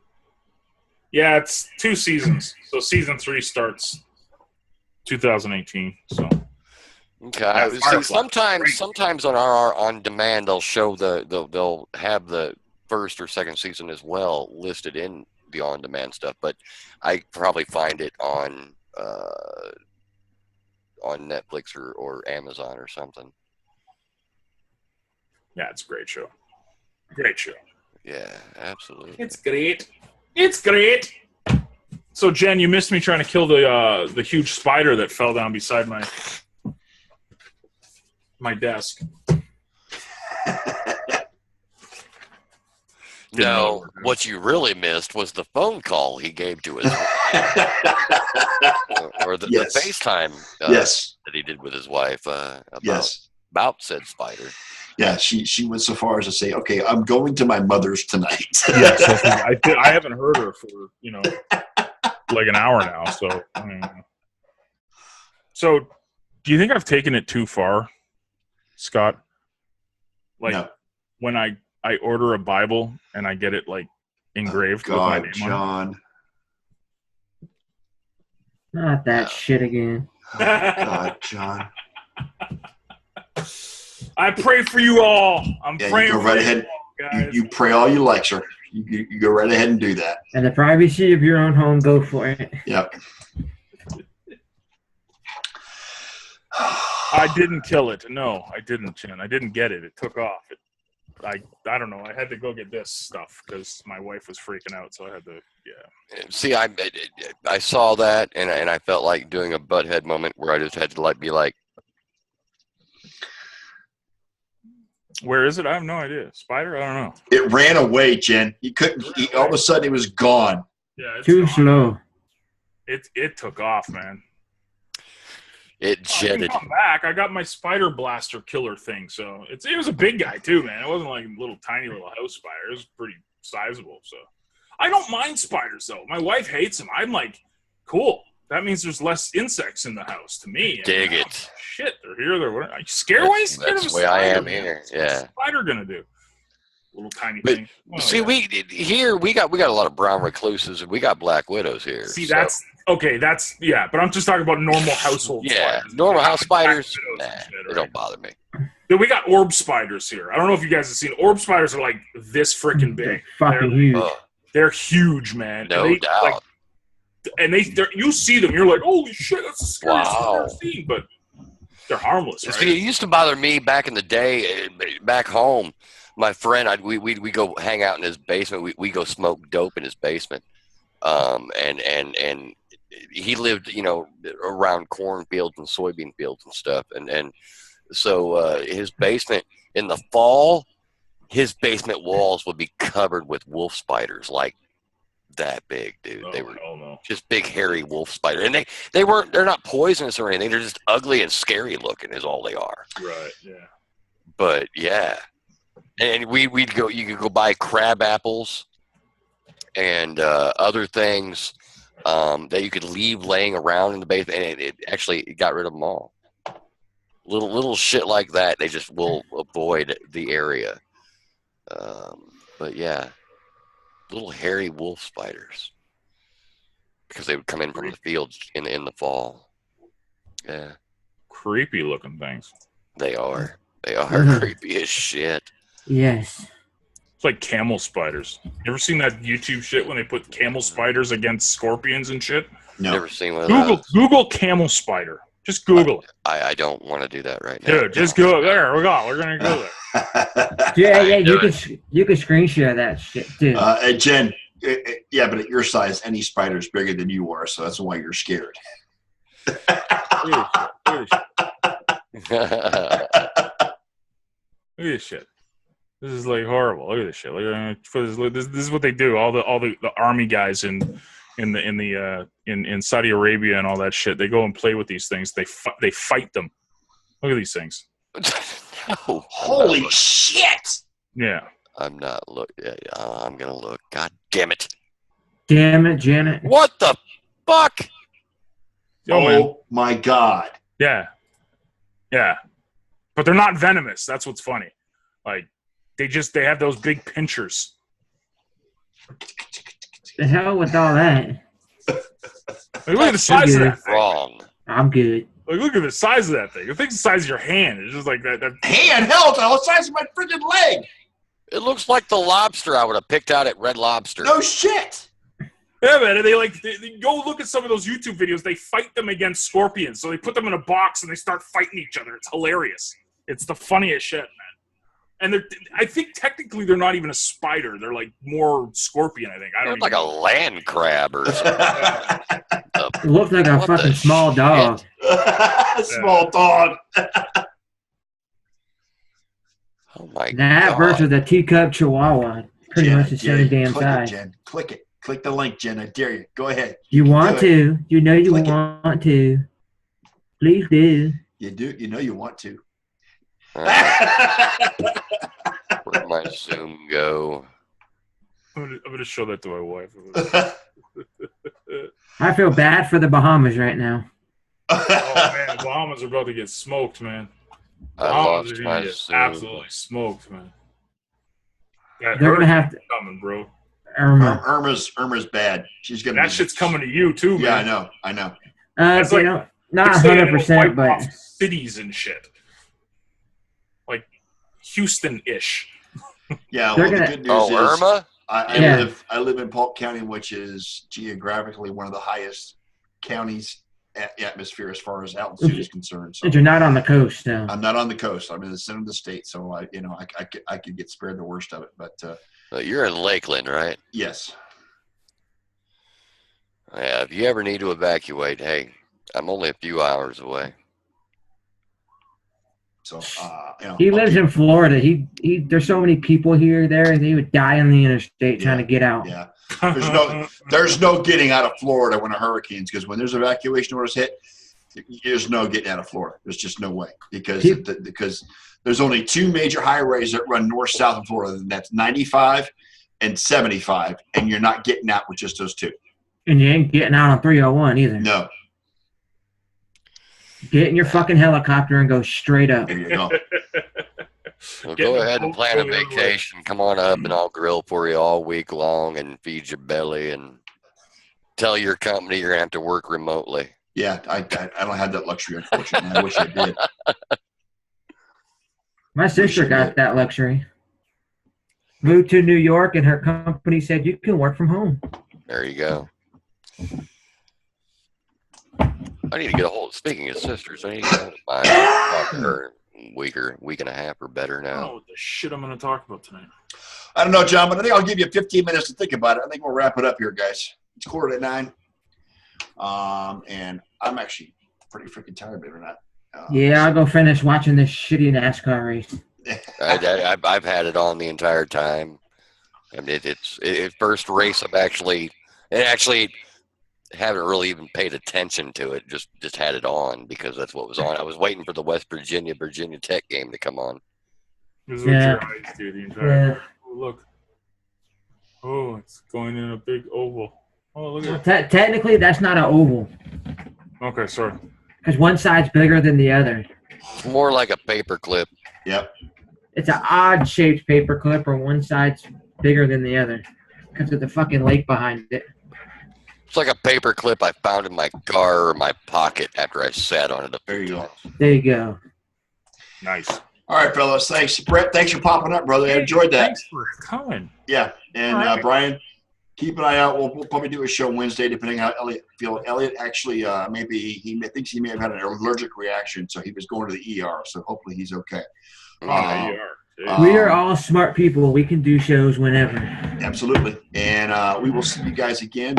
Yeah, it's 2 seasons. So season 3 starts 2018. So. Okay. See, sometimes on our on demand they'll show they'll have the first or second season as well listed in the on demand stuff, but I probably find it on Netflix or Amazon or something. Yeah, it's a great show. Great show. Yeah, absolutely. It's great. It's great. So Jen, you missed me trying to kill the huge spider that fell down beside my desk. No, what you really missed was the phone call he gave to his wife. or the FaceTime that he did with his wife about said spider. Yeah, she went so far as to say, "Okay, I'm going to my mother's tonight." Yes, I haven't heard her for like an hour now. So, so do you think I've taken it too far, Scott? Like when I order a Bible and I get it like engraved with my name John. on it. Not that shit again. God, John. I pray for you all. I'm praying for you all, guys. You pray all you like, sir. You go right ahead and do that. In the privacy of your own home, go for it. Yep. I didn't kill it. No, I didn't, Jen. I didn't get it. It took off. I don't know. I had to go get this stuff because my wife was freaking out, so I had to. Yeah. See, I saw that and I felt like doing a butthead moment where I just had to be like, where is it? I have no idea. Spider? I don't know. It ran away, Jen. You couldn't. All of a sudden, it was gone. Yeah. It's too gone. slow. It took off, man. It jetted. I come back. I got my spider blaster killer thing, so it was a big guy too, man. It wasn't like a little tiny little house spider. It was pretty sizable. So I don't mind spiders though. My wife hates them. I'm like, cool. That means there's less insects in the house to me. Dig it. Shit, they're here. Are you scared? Why are you scared of a spider? That's the way I am here. Yeah. What's a spider gonna do? Little tiny but, thing. See, we got a lot of brown recluses and we got black widows here. See, that's okay. That's but I'm just talking about normal household. spiders. Normal house spiders. Nah, they don't bother me. Then we got orb spiders here. I don't know if you guys have seen orb spiders. Are like this freaking big. Fucking huge. They're huge, man. No doubt. And you see them, you're like, holy shit, that's the scariest thing I've ever seen. But they're harmless, right? See, it used to bother me back in the day, back home. My friend, we go hang out in his basement. We go smoke dope in his basement, and he lived, around cornfields and soybean fields and stuff, and so his basement in the fall, his basement walls would be covered with wolf spiders, like that big, dude. They were just big, hairy wolf spiders, and they're not poisonous or anything. They're just ugly and scary looking, is all they are. Right. Yeah. But yeah. And you could go buy crab apples and other things that you could leave laying around in the basement, and it actually got rid of them all. Little shit like that, they just will avoid the area. But yeah, little hairy wolf spiders because they would come in from the fields in the fall. Yeah. Creepy looking things. They are. They are creepy as shit. Yes. It's like camel spiders. You ever seen that YouTube shit when they put camel spiders against scorpions and shit? No. Never seen one of those. Google camel spider. Just Google it. I don't want to do that right now. Dude, just go there. We're gonna go there. Yeah, you can screen share that shit too. Jen, yeah, but at your size, any spider's bigger than you are, so that's why you're scared. Look at this shit. This is like horrible. Look at this shit. This is what they do. All the army guys in Saudi Arabia and all that shit. They go and play with these things. They fight them. Look at these things. No, Holy shit! Yeah. I'm not look. I'm gonna look. God damn it! Damn it, Janet. What the fuck? Oh my god! Yeah. But they're not venomous. That's what's funny. Like they have those big pinchers. The hell with all that. Like, look at the size of that thing. Wrong. I'm good. Like, look at the size of that thing. The thing's the size of your hand. It's just like that. Hand? Hell, it's the size of my freaking leg! It looks like the lobster I would have picked out at Red Lobster. No shit! Yeah, man. They go look at some of those YouTube videos. They fight them against scorpions. So they put them in a box and they start fighting each other. It's hilarious. It's the funniest shit, man. And I think technically they're not even a spider. They're like more scorpion, I think. I don't know. Like a land crab or something. It looks like a What fucking the small shit? dog. Small dog. Oh my That god. versus a teacup chihuahua. Pretty Jen, much the same damn click size. It, Jen. Click it. Click the link, Jen. I dare you. Go ahead. You want do to. You know you Click it. want to. Please do. You do. You know you want to. Where'd my Zoom go? I'm gonna show that to my wife. I feel bad for the Bahamas right now. Oh man, the Bahamas are about to get smoked, man. I Bahamas lost are my gonna get Zoom. absolutely smoked, man. That They're gonna have hurricane's coming, bro. Irma. Irma's bad. She's gonna. That shit's coming to you too, man. Yeah, I know. It's You like- know, not It's saying it'll 100%, wipe but off cities and shit, like Houston-ish. Yeah. They're Well, the gonna- good news Oh, is Irma? Yeah. I live in Polk County, which is geographically one of the highest counties at the atmosphere as far as altitude is concerned. So you're not on the coast now. I'm not on the coast. I'm in the center of the state, so I could get spared the worst of it. But You're in Lakeland, right? yes, Yeah, if you ever need to evacuate, hey, I'm only a few hours away. so He lives in Florida. He there's so many people there, and he would die on the interstate trying to get out. Yeah, there's no getting out of Florida when a hurricane's, because when there's evacuation orders hit, there's no getting out of Florida. There's just no way because there's only two major highways that run north south in Florida, and that's 95 and 75, and you're not getting out with just those two. And you ain't getting out on 301 either. No, Get in your fucking helicopter and go straight up. there you go. Well, Get go the ahead and boat plan a going away. vacation. Come on up and I'll grill for you all week long and feed your belly and tell your company you're going to have to work remotely. Yeah, I don't have that luxury, unfortunately. I wish I did. My sister got that luxury. Moved to New York, and her company said you can work from home. There you go. I need to get a hold. Speaking of sisters, I need to get a hold of mine. Talk to her week and a half or better I don't know now. what the shit I'm going to talk about tonight. I don't know, John, but I think I'll give you 15 minutes to think about it. I think we'll wrap it up here, guys. It's 8:45. And I'm actually pretty freaking tired, believe it or not. Yeah, I'll go finish watching this shitty NASCAR race. I've had it on the entire time. I mean, it's first race. I actually haven't really even paid attention to it. Just had it on because that's what was on. I was waiting for the West Virginia Tech game to come on. This is what Yeah. your eyes do the entire Yeah. time. Oh, look. Oh, it's going in a big oval. Oh, look at it. Technically, that's not an oval Okay, sorry. because one side's bigger than the other. It's more like a paperclip. Yep. It's an odd-shaped paperclip, or one side's bigger than the other. because of the fucking lake behind it. It's like a paper clip I found in my car or my pocket after I sat on it. There you go. There you go. Nice. All right, fellas. Thanks, Brett. Thanks for popping up, brother. I enjoyed that. Thanks for coming. Yeah, and right. Brian, keep an eye out. We'll probably do a show Wednesday, depending on how Elliot feels. Elliot actually, maybe he thinks he may have had an allergic reaction, so he was going to the ER. So hopefully he's okay. We are all smart people. We can do shows whenever. Absolutely. And we will see you guys again.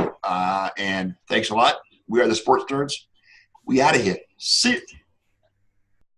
And thanks a lot. We are the Sports Nerds. We out of here. See you.